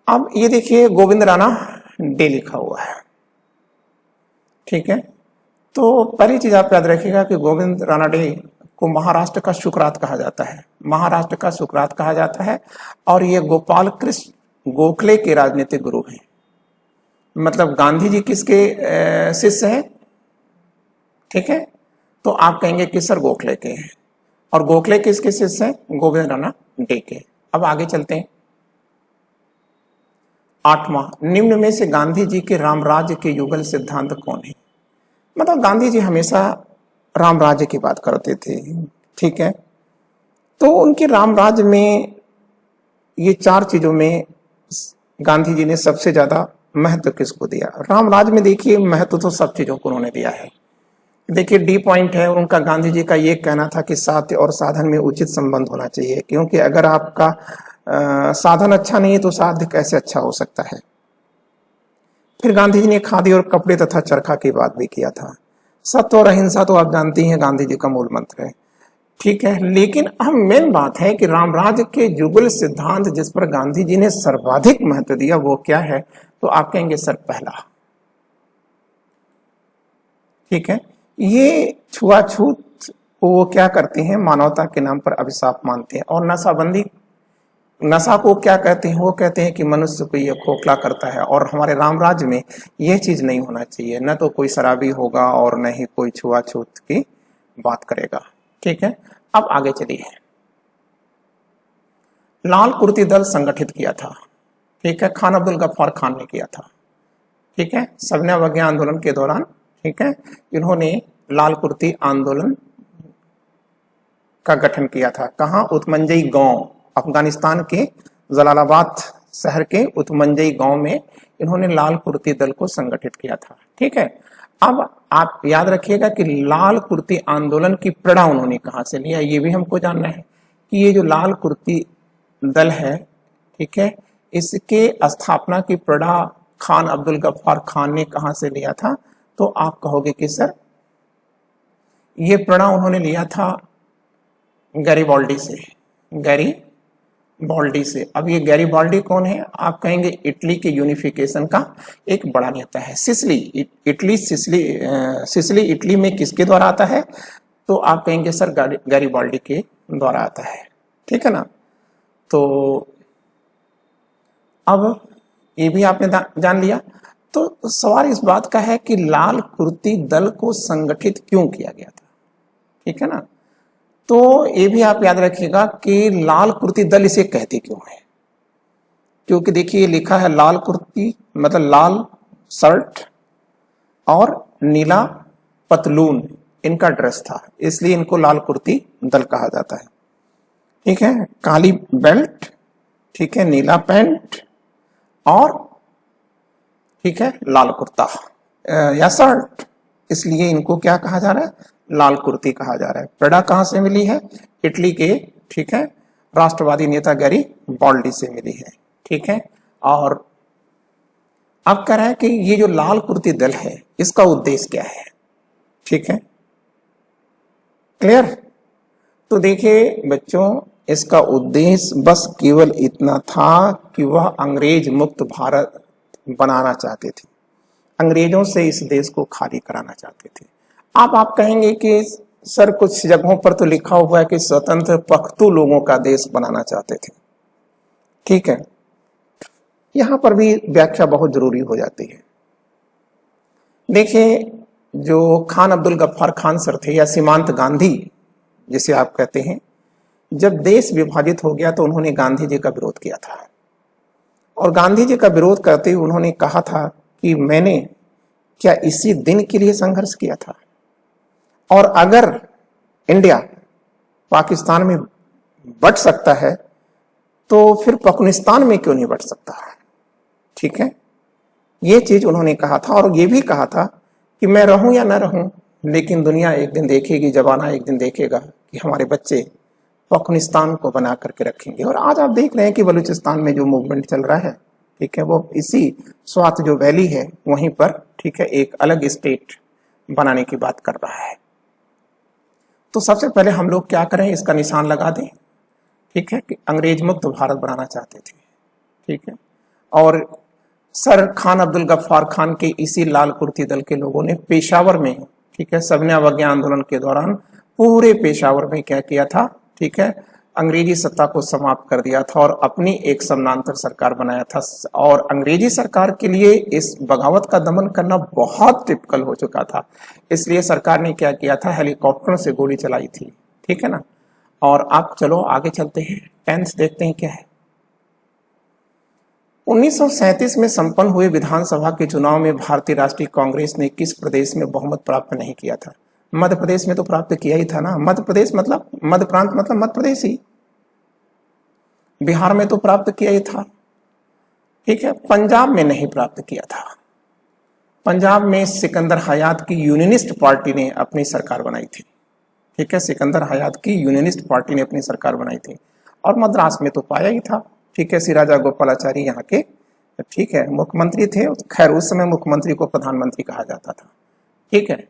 अब ये देखिए गोविंद राणा डे लिखा हुआ है, ठीक है। तो पहली चीज आप याद रखिएगा कि गोविंद राणा डे को महाराष्ट्र का सुकरात कहा जाता है, महाराष्ट्र का सुकरात कहा जाता है। और ये गोपाल कृष्ण गोखले के राजनीतिक गुरु हैं। मतलब गांधी जी किसके शिष्य हैं, ठीक है। तो आप कहेंगे कि सर गोखले के हैं, और गोखले किसके शिष्य हैं? गोविंद राणा डे के। अब आगे चलते हैं। 8वां, निम्न में से गांधी जी के रामराज्य के युगल सिद्धांत कौन है? मतलब गांधी जी हमेशा राम राज्य की बात करते थे, ठीक है। तो उनके राम राज्य में ये 4 चीजों में गांधी जी ने सबसे ज्यादा महत्व किसको दिया? राम राज्य में देखिए महत्व तो सब चीजों को उन्होंने दिया है। देखिए डी पॉइंट है, और उनका गांधी जी का ये कहना था कि साध्य और साधन में उचित संबंध होना चाहिए, क्योंकि अगर आपका साधन अच्छा नहीं है तो साध्य कैसे अच्छा हो सकता है। फिर गांधी जी ने खादी और कपड़े तथा चरखा की बात भी किया था। सत्य और अहिंसा तो आप जानती हैं गांधी जी का मूल मंत्र है, ठीक है। लेकिन अब मेन बात है कि रामराज्य के युगल सिद्धांत जिस पर गांधी जी ने सर्वाधिक महत्व दिया वो क्या है? तो आप कहेंगे सर पहला, ठीक है। ये छुआछूत वो क्या करते हैं? मानवता के नाम पर अभिशाप मानते हैं। और नशाबंदी नशा को क्या कहते हैं? वो कहते हैं कि मनुष्य को ये खोखला करता है, और हमारे राम राज्य में यह चीज नहीं होना चाहिए। न तो कोई शराबी होगा और न ही कोई छुआछूत की बात करेगा। ठीक है, अब आगे चलिए। लाल कुर्ती दल संगठित किया था, ठीक है, खान अब्दुल गफ्फार खान ने किया था। ठीक है, सबने अवज्ञा आंदोलन के दौरान, ठीक है, इन्होंने लाल कुर्ती आंदोलन का गठन किया था। कहाँ? उत्मंजई गांव, अफगानिस्तान के जलालाबाद शहर के उत्मंजई गांव में इन्होंने लाल कुर्ती दल को संगठित किया था। ठीक है, अब आप याद रखिएगा कि लाल कुर्ती आंदोलन की प्रेरणा उन्होंने कहां से लिया, ये भी हमको जानना है कि ये जो लाल कुर्ती दल है, ठीक है, इसके स्थापना की प्रेरणा खान अब्दुल गफ्फार खान ने कहां से लिया था? तो आप कहोगे कि सर ये प्रेरणा उन्होंने लिया था गैरीबाल्डी से, गैरीबाल्डी से। अब ये गैरीबाल्डी कौन है? आप कहेंगे इटली के यूनिफिकेशन का एक बड़ा नेता है। सिसिली इटली में किसके द्वारा आता है? तो आप कहेंगे सर गैरीबाल्डी के द्वारा आता है। ठीक है ना? तो अब ये भी आपने जान लिया। तो सवाल इस बात का है कि लाल कुर्ती दल को संगठित क्यों किया गया था? ठीक है ना? तो ये भी आप याद रखिएगा कि लाल कुर्ती दल इसे कहते क्यों है, क्योंकि देखिए लिखा है लाल कुर्ती मतलब लाल शर्ट और नीला पतलून इनका ड्रेस था, इसलिए इनको लाल कुर्ती दल कहा जाता है। ठीक है, काली बेल्ट, ठीक है, नीला पैंट और ठीक है लाल कुर्ता या शर्ट, इसलिए इनको क्या कहा जा रहा है? लाल कुर्ती कहा जा रहा है। प्रेरणा कहां से मिली है? इटली के, ठीक है, राष्ट्रवादी नेता गैरीबाल्डी से मिली है। ठीक है, और अब कह रहा है कि ये जो लाल कुर्ती दल है इसका उद्देश्य क्या है? ठीक है, क्लियर? तो देखिए बच्चों, इसका उद्देश्य बस केवल इतना था कि वह अंग्रेज मुक्त भारत बनाना चाहते थे, अंग्रेजों से इस देश को खाली कराना चाहते थे। आप कहेंगे कि सर कुछ जगहों पर तो लिखा हुआ है कि स्वतंत्र पख्तू लोगों का देश बनाना चाहते थे। ठीक है, यहां पर भी व्याख्या बहुत जरूरी हो जाती है। देखिए, जो खान अब्दुल गफ्फार खान सर थे या सीमांत गांधी जिसे आप कहते हैं, जब देश विभाजित हो गया तो उन्होंने गांधी जी का विरोध किया था, और गांधी जी का विरोध करते हुए उन्होंने कहा था कि मैंने क्या इसी दिन के लिए संघर्ष किया था, और अगर इंडिया पाकिस्तान में बट सकता है तो फिर पाकिस्तान में क्यों नहीं बट सकता? ठीक है, ये चीज उन्होंने कहा था, और ये भी कहा था कि मैं रहूं या ना रहूं, लेकिन दुनिया एक दिन देखेगी, जमाना एक दिन देखेगा कि हमारे बच्चे पाकिस्तान को बना करके रखेंगे। और आज आप देख रहे हैं कि बलूचिस्तान में जो मूवमेंट चल रहा है, ठीक है, वो इसी स्वात जो वैली है वहीं पर, ठीक है, एक अलग स्टेट बनाने की बात कर रहा है। तो सबसे पहले हम लोग क्या करें, इसका निशान लगा दें, ठीक है, कि अंग्रेज मुक्त भारत बनाना चाहते थे। ठीक है, और सर खान अब्दुल गफ्फार खान के इसी लाल कुर्ती दल के लोगों ने पेशावर में, ठीक है, सबने अवज्ञा आंदोलन के दौरान पूरे पेशावर में क्या किया था? ठीक है, अंग्रेजी सत्ता को समाप्त कर दिया था और अपनी एक समानांतर सरकार बनाया था। और अंग्रेजी सरकार के लिए इस बगावत का दमन करना बहुत टिपिकल हो चुका था, इसलिए सरकार ने क्या किया था? हेलीकॉप्टर से गोली चलाई थी। ठीक है ना? और आप चलो आगे चलते हैं, 10th देखते हैं क्या है। 1937 में संपन्न हुए विधानसभा के चुनाव में भारतीय राष्ट्रीय कांग्रेस ने किस प्रदेश में बहुमत प्राप्त नहीं किया था? मध्य प्रदेश में तो प्राप्त किया ही था ना। मध्य प्रदेश मतलब मध्य प्रांत मतलब मध्य प्रदेश ही। बिहार में तो प्राप्त किया ही था। ठीक है, पंजाब में नहीं प्राप्त किया था। पंजाब में सिकंदर हयात की यूनियनिस्ट पार्टी ने अपनी सरकार बनाई थी। ठीक है, सिकंदर हयात की यूनियनिस्ट पार्टी ने अपनी सरकार बनाई थी। और मद्रास में तो पाया ही था। ठीक है, सिराजा गोपालाचारी यहाँ के, ठीक है, मुख्यमंत्री थे। खैर उस समय मुख्यमंत्री को प्रधानमंत्री कहा जाता था। ठीक है,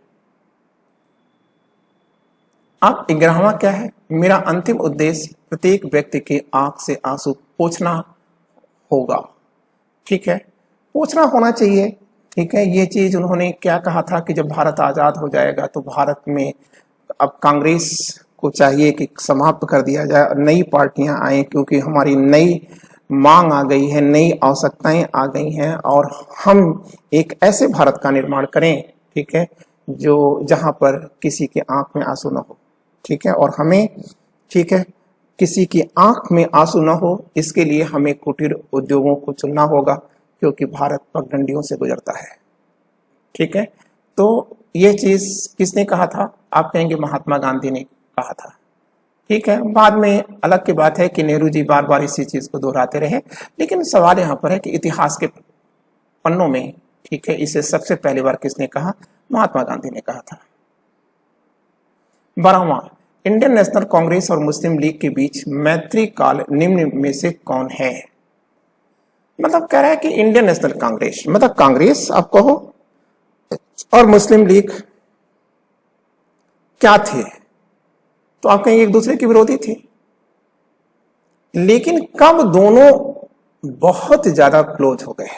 अब 11वां क्या है? मेरा अंतिम उद्देश्य प्रत्येक व्यक्ति के आंख से आंसू पोंछना होगा। ठीक है, पोंछना होना चाहिए। ठीक है, ये चीज उन्होंने क्या कहा था कि जब भारत आजाद हो जाएगा तो भारत में अब कांग्रेस को चाहिए कि समाप्त कर दिया जाए और नई पार्टियां आए, क्योंकि हमारी नई मांग आ गई है, नई आवश्यकताएं आ गई हैं और हम एक ऐसे भारत का निर्माण करें, ठीक है, जो जहां पर किसी के आंख में आंसू न हो, ठीक है, और हमें, ठीक है, किसी की आंख में आंसू न हो, इसके लिए हमें कुटीर उद्योगों को चुनना होगा, क्योंकि भारत पगडंडियों से गुजरता है, ठीक है। तो ये चीज किसने कहा था? आप कहेंगे महात्मा गांधी ने कहा था, ठीक है। बाद में अलग की बात है कि नेहरू जी बार बार इसी चीज को दोहराते रहे, लेकिन सवाल यहाँ पर है कि इतिहास के पन्नों में, ठीक है, इसे सबसे पहली बार किसने कहा? महात्मा गांधी ने कहा था। 12वां, इंडियन नेशनल कांग्रेस और मुस्लिम लीग के बीच मैत्री काल निम्न में से कौन है? मतलब कह रहा है कि इंडियन नेशनल कांग्रेस मतलब कांग्रेस आप कहो और मुस्लिम लीग क्या थे? तो आप कहेंगे एक दूसरे के विरोधी थे, लेकिन कब दोनों बहुत ज्यादा क्लोज हो गए,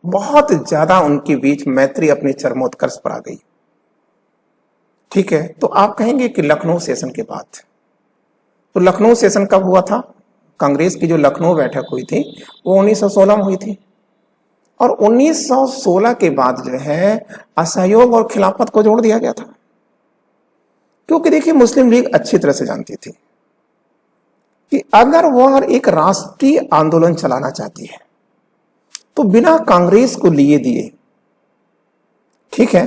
बहुत ज्यादा उनके बीच मैत्री अपने चरमोत्कर्ष पर आ गई, ठीक है। तो आप कहेंगे कि लखनऊ सेशन के बाद। तो लखनऊ सेशन कब हुआ था? कांग्रेस की जो लखनऊ बैठक हुई थी वो 1916 में हुई थी, और 1916 के बाद जो है असहयोग और खिलाफत को जोड़ दिया गया था, क्योंकि देखिए मुस्लिम लीग अच्छी तरह से जानती थी कि अगर वह एक राष्ट्रीय आंदोलन चलाना चाहती है तो बिना कांग्रेस को लिए दिए, ठीक है,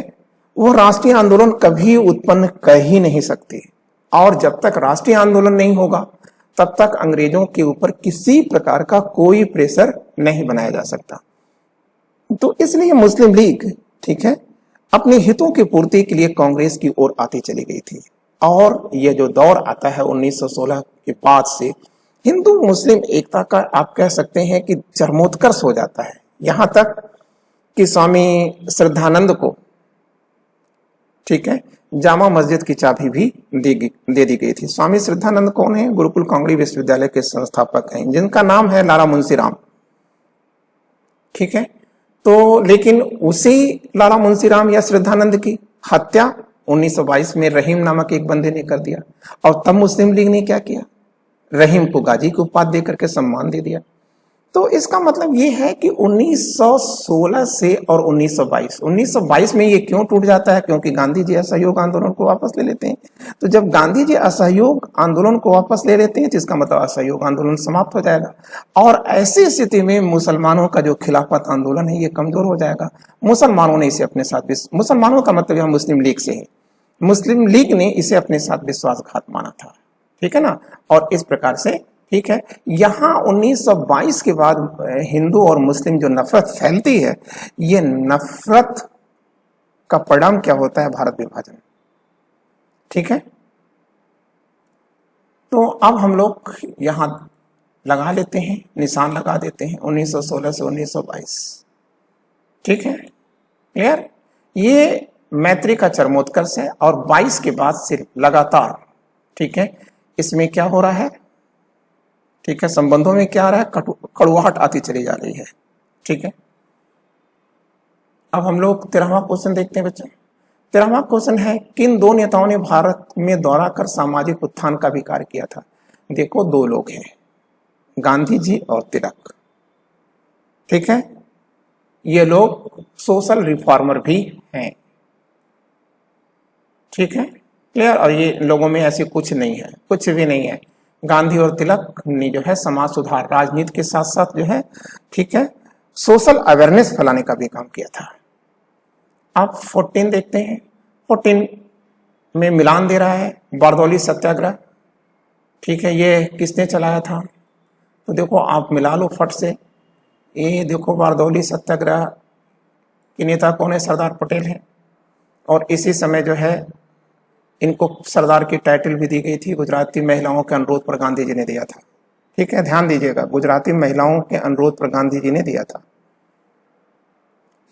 वह राष्ट्रीय आंदोलन कभी उत्पन्न कर ही नहीं सकती, और जब तक राष्ट्रीय आंदोलन नहीं होगा तब तक अंग्रेजों के ऊपर किसी प्रकार का कोई प्रेशर नहीं बनाया जा सकता। तो इसलिए मुस्लिम लीग, ठीक है, अपने हितों की पूर्ति के लिए कांग्रेस की ओर आती चली गई थी, और यह जो दौर आता है 1916 के बाद से हिंदू मुस्लिम एकता का आप कह सकते हैं कि चरमोत्कर्ष हो जाता है, यहां तक कि स्वामी श्रद्धानंद को, ठीक है, जामा मस्जिद की चाबी भी दे दी गई थी। स्वामी श्रद्धानंद कौन है? गुरुकुल कांगड़ी विश्वविद्यालय के संस्थापक हैं, जिनका नाम है लाला मुंशीराम, ठीक है। तो लेकिन उसी लाला मुंशीराम या श्रद्धानंद की हत्या 1922 में रहीम नामक एक बंदे ने कर दिया, और तब मुस्लिम लीग ने क्या किया? रहीम को गाजी की उपाधि देकर के सम्मान दे दिया। तो इसका मतलब ये है कि 1916 से और 1922 में ये क्यों टूट जाता है? क्योंकि गांधी जी असहयोग आंदोलन को वापस ले लेते हैं। तो जब गांधी जी असहयोग आंदोलन को वापस ले लेते हैं तो इसका मतलब असहयोग आंदोलन समाप्त हो जाएगा, और ऐसी स्थिति में मुसलमानों का जो खिलाफत आंदोलन है ये कमजोर हो जाएगा। मुसलमानों ने इसे अपने साथ, मुसलमानों का मतलब यह मुस्लिम लीग से है, मुस्लिम लीग ने इसे अपने साथ विश्वासघात माना था, ठीक है ना। और इस प्रकार से, ठीक है, यहां 1922 के बाद हिंदू और मुस्लिम जो नफरत फैलती है, ये नफरत का परिणाम क्या होता है? भारत विभाजन, ठीक है। तो अब हम लोग यहां लगा लेते हैं, निशान लगा देते हैं 1916 से 1922, ठीक है, क्लियर। ये मैत्री का चरमोत्कर्ष है, और 22 के बाद से लगातार, ठीक है, इसमें क्या हो रहा है? ठीक है, संबंधों में क्या आ रहा है? कड़ुआहट आती चली जा रही है, ठीक है। अब हम लोग 13वां क्वेश्चन देखते हैं बच्चों। 13वां क्वेश्चन है, किन दो नेताओं ने भारत में दौरा कर सामाजिक उत्थान का भी कार्य किया था? देखो, दो लोग हैं, गांधी जी और तिलक, ठीक है। ये लोग सोशल रिफॉर्मर भी हैं, ठीक है, क्लियर। और ये लोगों में ऐसी कुछ नहीं है, कुछ भी नहीं है। गांधी और तिलक ने जो है समाज सुधार, राजनीति के साथ साथ जो है, ठीक है, सोशल अवेयरनेस फैलाने का भी काम किया था। आप 14 देखते हैं, 14 में मिलान दे रहा है बारदौली सत्याग्रह, ठीक है, ये किसने चलाया था? तो देखो आप मिला लो फट से, ये देखो बारदौली सत्याग्रह के नेता कौन है? सरदार पटेल है, और इसी समय जो है इनको सरदार की टाइटल भी दी गई थी, गुजराती महिलाओं के अनुरोध पर गांधी जी ने दिया था, ठीक है, ध्यान दीजिएगा, गुजराती महिलाओं के अनुरोध पर गांधी जी ने दिया था।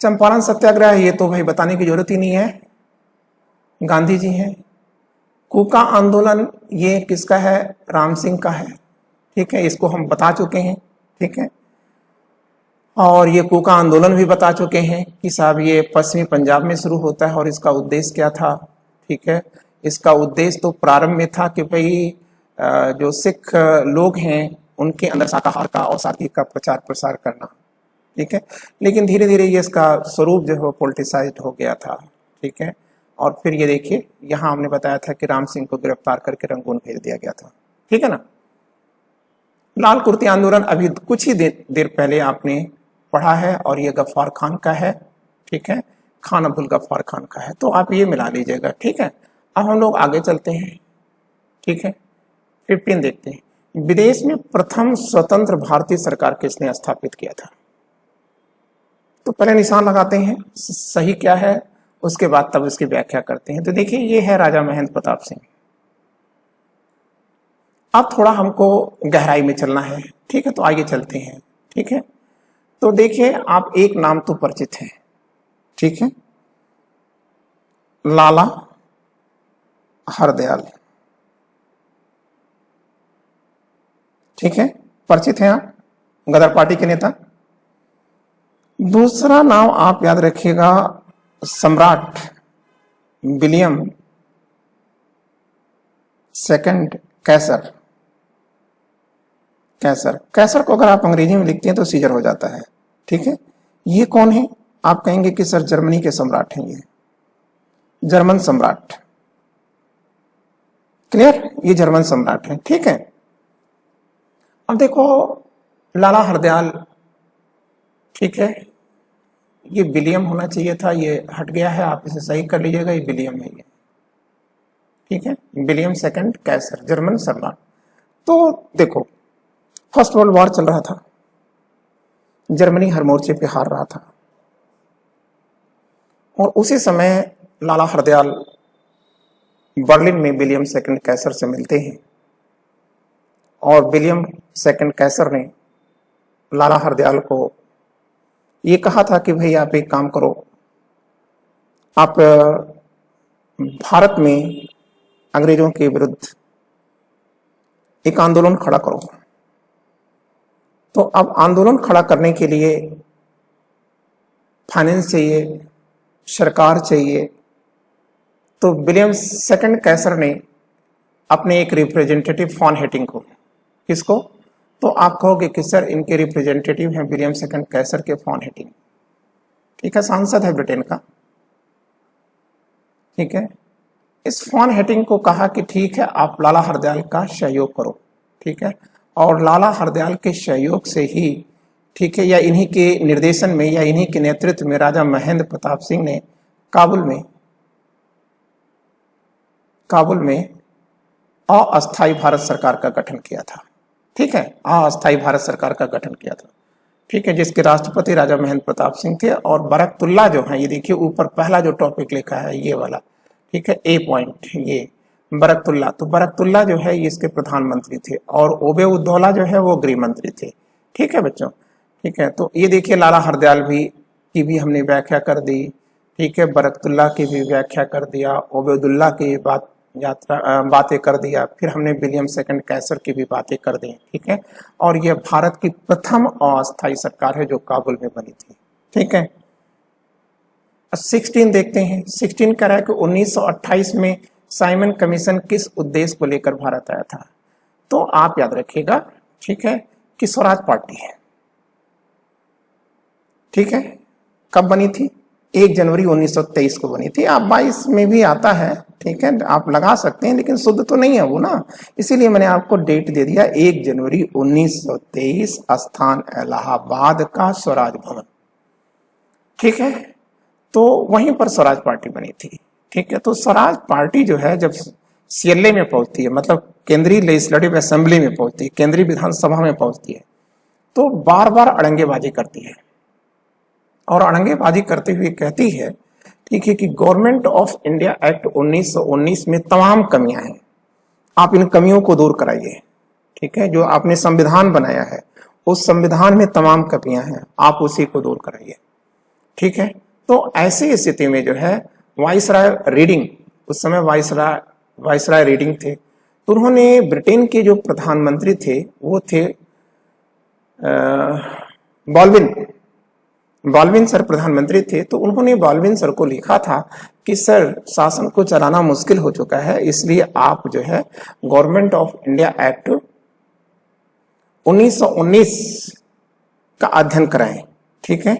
चंपारण सत्याग्रह, ये तो भाई बताने की जरूरत ही नहीं है, गांधी जी हैं। कूका आंदोलन, ये किसका है? राम सिंह का है, ठीक है, इसको हम बता चुके हैं, ठीक है। और ये कूका आंदोलन भी बता चुके हैं कि साहब ये पश्चिमी पंजाब में शुरू होता है और इसका उद्देश्य क्या था, ठीक है। इसका उद्देश्य तो प्रारंभ में था कि भाई जो सिख लोग हैं उनके अंदर शाकाहार का और सादगी का प्रचार प्रसार करना, ठीक है। लेकिन धीरे धीरे ये इसका स्वरूप जो है पोलिटिसाइज्ड हो गया था, ठीक है। और फिर ये देखिए यहाँ हमने बताया था कि राम सिंह को गिरफ्तार करके रंगून भेज दिया गया था, ठीक है ना। लाल कुर्ती आंदोलन अभी कुछ ही देर पहले आपने पढ़ा है और ये गफ्फार खान का है, ठीक है, खान अब्दुल गफ्फार खान का है, तो आप ये मिला लीजिएगा, ठीक है। अब हम लोग आगे चलते हैं, ठीक है। 15 देखते हैं। विदेश में प्रथम स्वतंत्र भारतीय सरकार किसने स्थापित किया था? तो पहले निशान लगाते हैं सही क्या है, उसके बाद तब इसकी व्याख्या करते हैं। तो देखिए ये है राजा महेंद्र प्रताप सिंह। अब थोड़ा हमको गहराई में चलना है, ठीक है, तो आगे चलते हैं, ठीक है। तो देखिए आप एक नाम तो परिचित है, ठीक है, लाला हरदयाल, ठीक है, परिचित हैं आप, गदर पार्टी के नेता। दूसरा नाम आप याद रखिएगा, सम्राट विलियम सेकंड कैसर। कैसर, कैसर को अगर आप अंग्रेजी में लिखते हैं तो सीजर हो जाता है, ठीक है। ये कौन है? आप कहेंगे कि सर जर्मनी के सम्राट हैं, ये जर्मन सम्राट, क्लियर, ये जर्मन सम्राट हैं, ठीक है। अब देखो लाला हरदयाल, ठीक है, ये विलियम होना चाहिए था, ये हट गया है, आप इसे सही कर लीजिएगा, ये विलियम है, ये ठीक है, विलियम सेकंड कैसर, जर्मन सम्राट। तो देखो फर्स्ट वर्ल्ड वॉर चल रहा था, जर्मनी हर मोर्चे पे हार रहा था, और उसी समय लाला हरदयाल बर्लिन में विलियम सेकंड कैसर से मिलते हैं, और विलियम सेकंड कैसर ने लाला हरदयाल को ये कहा था कि भाई आप एक काम करो, आप भारत में अंग्रेजों के विरुद्ध एक आंदोलन खड़ा करो। तो अब आंदोलन खड़ा करने के लिए फाइनेंस चाहिए, सरकार चाहिए, तो विलियम सेकंड कैसर ने अपने एक रिप्रेजेंटेटिव फॉन हेटिंग को, किसको? तो आप कहोगे कि सर इनके रिप्रेजेंटेटिव हैं विलियम सेकंड कैसर के फॉन हेटिंग, ठीक है, सांसद है ब्रिटेन का, ठीक है। इस फॉन हेटिंग को कहा कि ठीक है आप लाला हरदयाल का सहयोग करो, ठीक है, और लाला हरदयाल के सहयोग से ही, ठीक है, या इन्हीं के निर्देशन में या इन्हीं के नेतृत्व में राजा महेंद्र प्रताप सिंह ने काबुल में अस्थायी भारत सरकार का गठन किया था, ठीक है, अस्थायी भारत सरकार का गठन किया था, ठीक है, जिसके राष्ट्रपति राजा महेंद्र प्रताप सिंह थे। और बरकतुल्ला जो है, ये देखिए ऊपर पहला जो टॉपिक लिखा है ये वाला, ठीक है, ए पॉइंट, ये बरकतुल्ला, तो बरकतुल्ला जो है ये इसके प्रधानमंत्री थे, और ओबे उद्दौला जो है वो गृह मंत्री थे, ठीक है बच्चों, ठीक है। तो ये देखिए लाला हरदयाल की भी हमने व्याख्या कर दी, ठीक है, बरकतुल्ला की भी व्याख्या कर दिया, ओबेदुल्ला की बातें कर दिया, फिर हमने विलियम सेकंड कैसर की भी बातें कर दी, ठीक है। और यह भारत की प्रथम अस्थायी सरकार है जो काबुल में बनी थी, ठीक है। 16 देखते हैं। 16 कह रहा है कि 1928 में साइमन कमीशन किस उद्देश्य को लेकर भारत आया था? तो आप याद रखिएगा, ठीक है, कि स्वराज पार्टी है, ठीक है। कब बनी थी? 1 जनवरी 1923 को बनी थी। आप 22 में भी आता है, ठीक है, आप लगा सकते हैं, लेकिन शुद्ध तो नहीं है वो ना, इसीलिए मैंने आपको डेट दे दिया 1 जनवरी 1923, स्थान इलाहाबाद का स्वराज भवन, ठीक है। तो वहीं पर स्वराज पार्टी बनी थी, ठीक है। तो स्वराज पार्टी जो है जब सीएलए में पहुंचती है, मतलब केंद्रीय लेजिस्लेटिव असेंबली में पहुंचती है, केंद्रीय विधानसभा में पहुंचती है, तो बार बार अड़ंगेबाजी करती है, और अड़ंगेबाजी करते हुए कहती है, ठीक है, कि गवर्नमेंट ऑफ इंडिया एक्ट 1919 में तमाम कमियां हैं, आप इन कमियों को दूर कराइए, ठीक है। जो आपने संविधान बनाया है उस संविधान में तमाम कमियां हैं, आप उसी को दूर कराइए, ठीक है। तो ऐसी स्थिति में जो है वाइसराय रीडिंग, उस समय वाइसराय रीडिंग थे, तो उन्होंने ब्रिटेन के जो प्रधानमंत्री थे वो थे बॉल्बिन, बालविन सर प्रधानमंत्री थे, तो उन्होंने बालविन सर को लिखा था कि सर शासन को चलाना मुश्किल हो चुका है, इसलिए आप जो है गवर्नमेंट ऑफ इंडिया एक्ट 1919 का अध्ययन कराएं। ठीक है,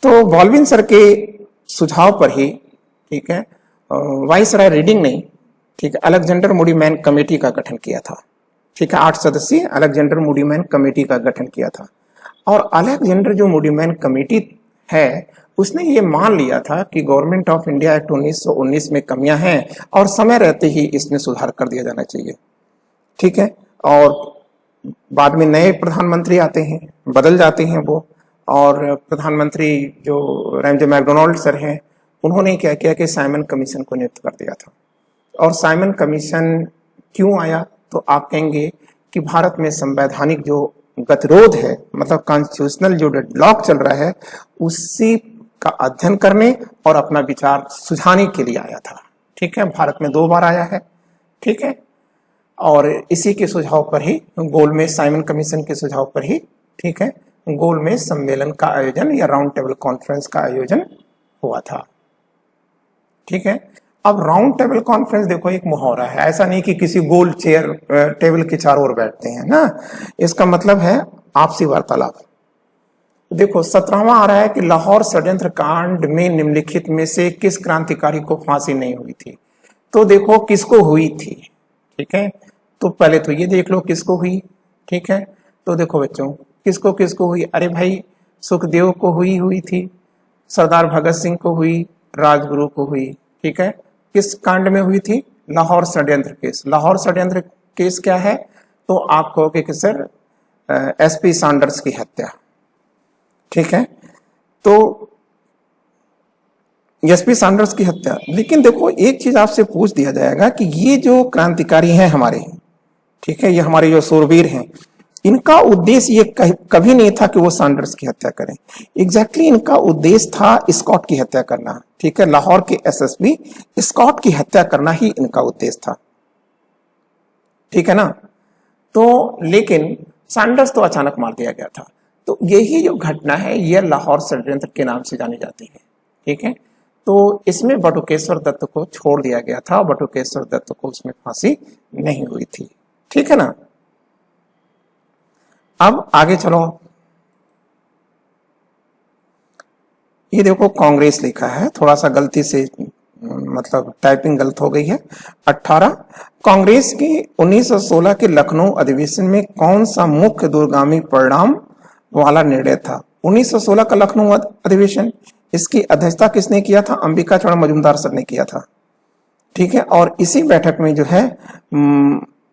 तो बालविन सर के सुझाव पर ही, ठीक है, वाइसराय रीडिंग ने, ठीक है, अलेक्जेंडर मूडी मैन कमेटी का गठन किया था। ठीक है, 8 सदस्यीय अलेक्जेंडर मूडी मैन कमेटी का गठन किया था। और अलेक्जेंडर जो मूडी मैन कमेटी है, उसने ये मान लिया था कि गवर्नमेंट ऑफ इंडिया एक्ट 1919 में कमियां हैं और समय रहते ही इसमें सुधार कर दिया जाना चाहिए। ठीक है, और बाद में नए प्रधानमंत्री आते हैं, बदल जाते हैं वो, और प्रधानमंत्री जो रैमजे मैकडोनाल्ड सर हैं, उन्होंने क्या किया कि साइमन कमीशन को नियुक्त कर दिया था। और साइमन कमीशन क्यों आया, तो आप कहेंगे कि भारत में संवैधानिक जो गतिरोध है, मतलब कॉन्स्टिट्यूशनल जो डेडलॉक चल रहा है, उसी का अध्ययन करने और अपना विचार सुझाने के लिए आया था। ठीक है, भारत में 2 बार आया है। ठीक है, और इसी के सुझाव पर ही गोलमेज, साइमन कमीशन के सुझाव पर ही, ठीक है, गोलमेज सम्मेलन का आयोजन या राउंड टेबल कॉन्फ्रेंस का आयोजन हुआ था। ठीक है, अब राउंड टेबल कॉन्फ्रेंस देखो एक मुहावरा है, ऐसा नहीं कि किसी गोल चेयर टेबल के चारों ओर बैठते हैं ना, इसका मतलब है आपसी वार्तालाप। देखो 17वां आ रहा है कि लाहौर षड्यंत्र कांड में निम्नलिखित में से किस क्रांतिकारी को फांसी नहीं हुई थी। तो देखो किसको हुई थी। ठीक है, तो पहले तो ये देख लो किसको हुई। ठीक है, तो देखो बच्चों किसको किसको हुई, अरे भाई सुखदेव को हुई थी, सरदार भगत सिंह को हुई, राजगुरु को हुई। ठीक है, किस कांड में हुई थी, लाहौर षड्यंत्र केस। लाहौर षड्यंत्र केस क्या है, तो आप कहोगे कि सर एसपी सैंडर्स की हत्या। ठीक है, तो एसपी सैंडर्स की हत्या। लेकिन देखो एक चीज आपसे पूछ दिया जाएगा कि ये जो क्रांतिकारी हैं हमारे, ठीक है, ये हमारे जो शूरवीर हैं, इनका उद्देश्य ये कभी नहीं था कि वो सैंडर्स की हत्या करें। एग्जैक्टली इनका उद्देश्य था स्कॉट की हत्या करना। ठीक है, लाहौर के एसएसपी स्कॉट की हत्या करना ही इनका उद्देश्य था। ठीक है ना, तो लेकिन सैंडर्स तो अचानक मार दिया गया था। तो यही जो घटना है यह लाहौर षड्यंत्र के नाम से जानी जाती है। ठीक है, तो इसमें बटुकेश्वर दत्त को छोड़ दिया गया था, बटुकेश्वर दत्त को उसमें फांसी नहीं हुई थी। ठीक है ना, अब आगे चलो, ये देखो कांग्रेस लिखा है, थोड़ा सा गलती से मतलब टाइपिंग गलत हो गई है। 18 कांग्रेस की 1916 के लखनऊ अधिवेशन में कौन सा मुख्य दूरगामी परिणाम वाला निर्णय था। 1916 का लखनऊ अधिवेशन, इसकी अध्यक्षता किसने किया था, अंबिका चरण मजूमदार सर ने किया था। ठीक है, और इसी बैठक में जो है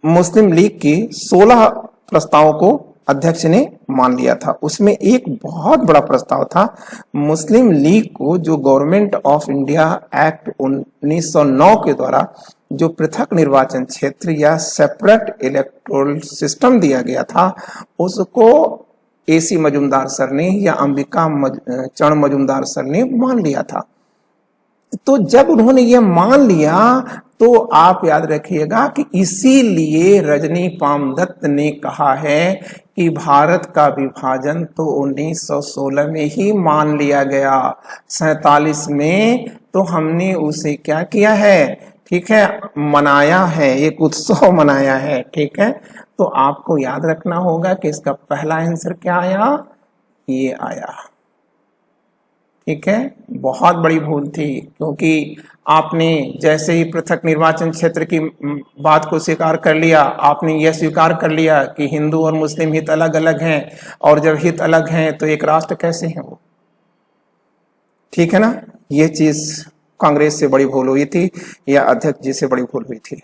मुस्लिम लीग की 16 प्रस्तावों को अध्यक्ष ने मान लिया था। उसमें एक बहुत बड़ा प्रस्ताव था, मुस्लिम लीग को जो गवर्नमेंट ऑफ इंडिया एक्ट 1909 के द्वारा जो पृथक निर्वाचन क्षेत्र या सेपरेट इलेक्टोरल सिस्टम दिया गया था, उसको एसी मजूमदार सर ने या अंबिका चरण मजूमदार सर ने मान लिया था। तो जब उन्होंने ये मान लिया तो आप याद रखिएगा कि इसीलिए रजनी पामदत्त ने कहा है कि भारत का विभाजन तो 1916 में ही मान लिया गया, 47 में तो हमने उसे क्या किया है, ठीक है, मनाया है, एक उत्सव मनाया है। ठीक है, तो आपको याद रखना होगा कि इसका पहला आंसर क्या आया, ये आया। ठीक है, बहुत बड़ी भूल थी, क्योंकि आपने जैसे ही पृथक निर्वाचन क्षेत्र की बात को स्वीकार कर लिया, आपने यह स्वीकार कर लिया कि हिंदू और मुस्लिम हित अलग अलग हैं, और जब हित अलग हैं तो एक राष्ट्र कैसे है वो। ठीक है ना, ये चीज कांग्रेस से बड़ी भूल हुई थी या अध्यक्ष जी से बड़ी भूल हुई थी।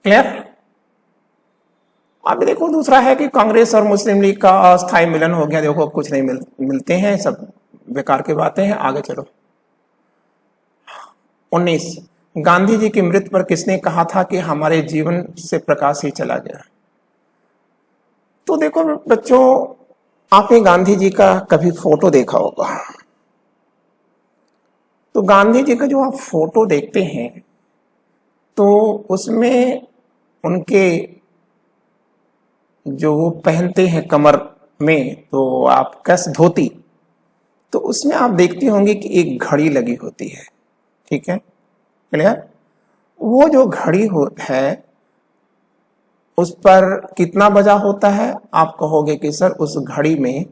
क्लियर। अब देखो दूसरा है कि कांग्रेस और मुस्लिम लीग का अस्थायी मिलन हो गया। देखो कुछ नहीं मिलते हैं, सब बेकार की बातें हैं। आगे चलो। 19 गांधी जी की मृत्यु पर किसने कहा था कि हमारे जीवन से प्रकाश ही चला गया। तो देखो बच्चों, आपने गांधी जी का कभी फोटो देखा होगा, तो गांधी जी का जो आप फोटो देखते हैं तो उसमें उनके जो वो पहनते हैं कमर में, तो आप कैसे धोती, तो उसमें आप देखती होंगी कि एक घड़ी लगी होती है, ठीक है, क्लियर। वो जो घड़ी है उस पर कितना बजा होता है, आप कहोगे कि सर उस घड़ी में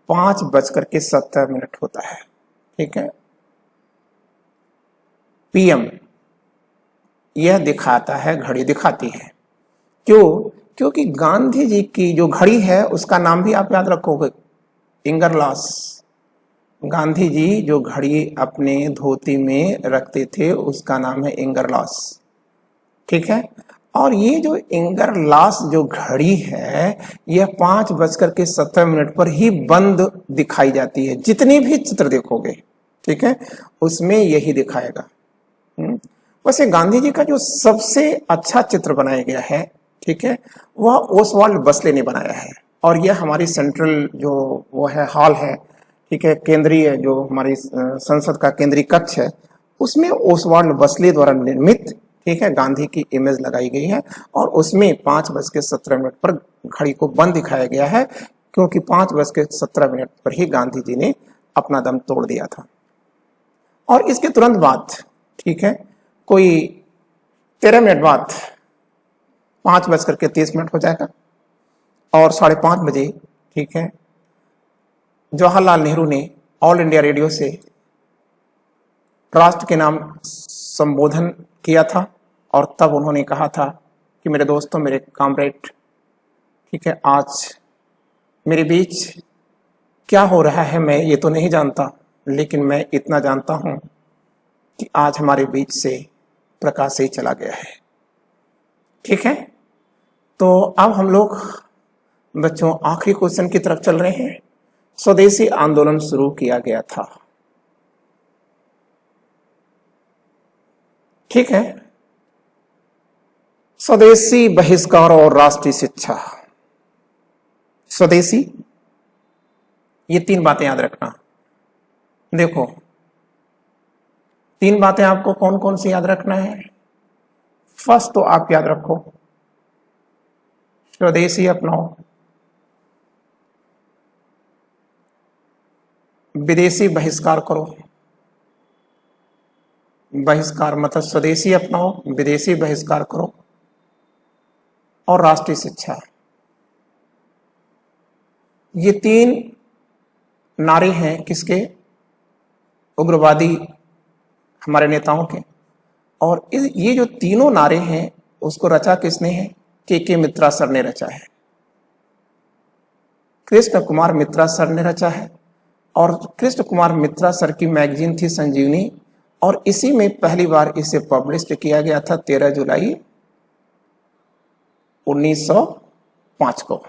5:17 होता है, ठीक है, PM यह दिखाता है, घड़ी दिखाती है। क्यों? क्योंकि गांधी जी की जो घड़ी है उसका नाम भी आप याद रखोगे, इंगरलास। गांधी जी जो घड़ी अपने धोती में रखते थे उसका नाम है इंगरलास, ठीक है। और ये जो इंगरलास जो घड़ी है यह 5:17 पर ही बंद दिखाई जाती है। जितने भी चित्र देखोगे, ठीक है, उसमें यही दिखाएगा। वैसे गांधी जी का जो सबसे अच्छा चित्र बनाया गया है, ठीक है, वह ओसवाल्ड बसले ने बनाया है। और यह हमारी सेंट्रल जो वो है हॉल है, ठीक है, केंद्रीय जो हमारी संसद का केंद्रीय कक्ष है, उसमें ओसवाल्ड बसले द्वारा निर्मित, ठीक है, गांधी की इमेज लगाई गई है। और उसमें 5:17 पर घड़ी को बंद दिखाया गया है, क्योंकि 5:17 पर ही गांधी जी ने अपना दम तोड़ दिया था। और इसके तुरंत बाद, ठीक है, कोई 13 मिनट बाद 5:30 हो जाएगा और 5:30 बजे, ठीक है, जवाहरलाल नेहरू ने ऑल इंडिया रेडियो से राष्ट्र के नाम संबोधन किया था। और तब उन्होंने कहा था कि मेरे दोस्तों, मेरे कामरेड, ठीक है, आज मेरे बीच क्या हो रहा है मैं ये तो नहीं जानता, लेकिन मैं इतना जानता हूं कि आज हमारे बीच से प्रकाश ही चला गया है, ठीक है। तो अब हम लोग बच्चों आखिरी क्वेश्चन की तरफ चल रहे हैं। स्वदेशी आंदोलन शुरू किया गया था, ठीक है, स्वदेशी बहिष्कार और राष्ट्रीय शिक्षा। स्वदेशी, ये 3 बातें याद रखना। देखो 3 बातें आपको कौन कौन सी याद रखना है। फर्स्ट तो आप याद रखो, स्वदेशी अपनाओ, विदेशी बहिष्कार करो। बहिष्कार मतलब स्वदेशी अपनाओ, विदेशी बहिष्कार करो, और राष्ट्रीय शिक्षा। ये 3 नारे हैं किसके? उग्रवादी हमारे नेताओं के। और ये जो तीनों नारे हैं उसको रचा किसने है? के मित्रा सर ने रचा है, कृष्ण कुमार मित्रा सर ने रचा है। और कृष्ण कुमार मित्रा सर की मैगजीन थी संजीवनी, और इसी में पहली बार इसे पब्लिश किया गया था 13 जुलाई 1905 को,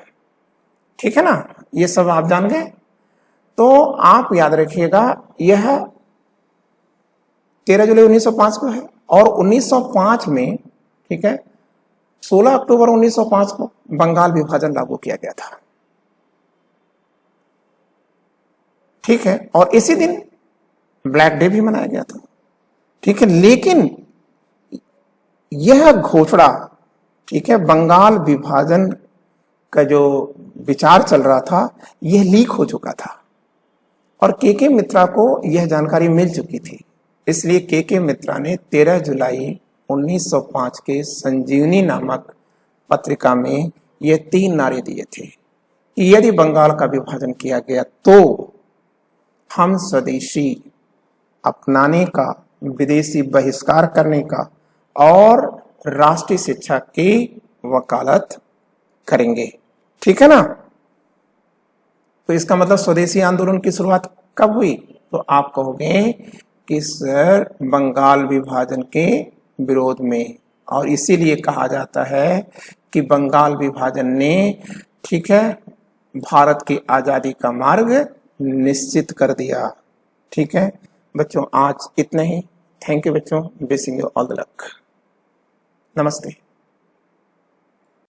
ठीक है ना। ये सब आप जान गए। तो आप याद रखिएगा यह 13 जुलाई 1905 को है। और 1905 में, ठीक है, 16 अक्टूबर 1905 को बंगाल विभाजन लागू किया गया था, ठीक है। और इसी दिन ब्लैक डे भी मनाया गया था, ठीक है। लेकिन यह घोषणा, ठीक है, बंगाल विभाजन का जो विचार चल रहा था यह लीक हो चुका था और के मित्रा को यह जानकारी मिल चुकी थी। इसलिए के मित्रा ने 13 जुलाई 1905 के संजीवनी नामक पत्रिका में ये 3 नारे दिए थे कि यदि बंगाल का विभाजन किया गया तो हम स्वदेशी अपनाने का, विदेशी बहिष्कार करने का और राष्ट्रीय शिक्षा की वकालत करेंगे, ठीक है ना। तो इसका मतलब स्वदेशी आंदोलन की शुरुआत कब हुई? तो आप कहोगे कि सर बंगाल विभाजन के विरोध में। और इसीलिए कहा जाता है कि बंगाल विभाजन ने, ठीक है, भारत की आजादी का मार्ग निश्चित कर दिया, ठीक है। बच्चों आज इतना ही। थैंक यू बच्चों, wishing you all the luck. नमस्ते।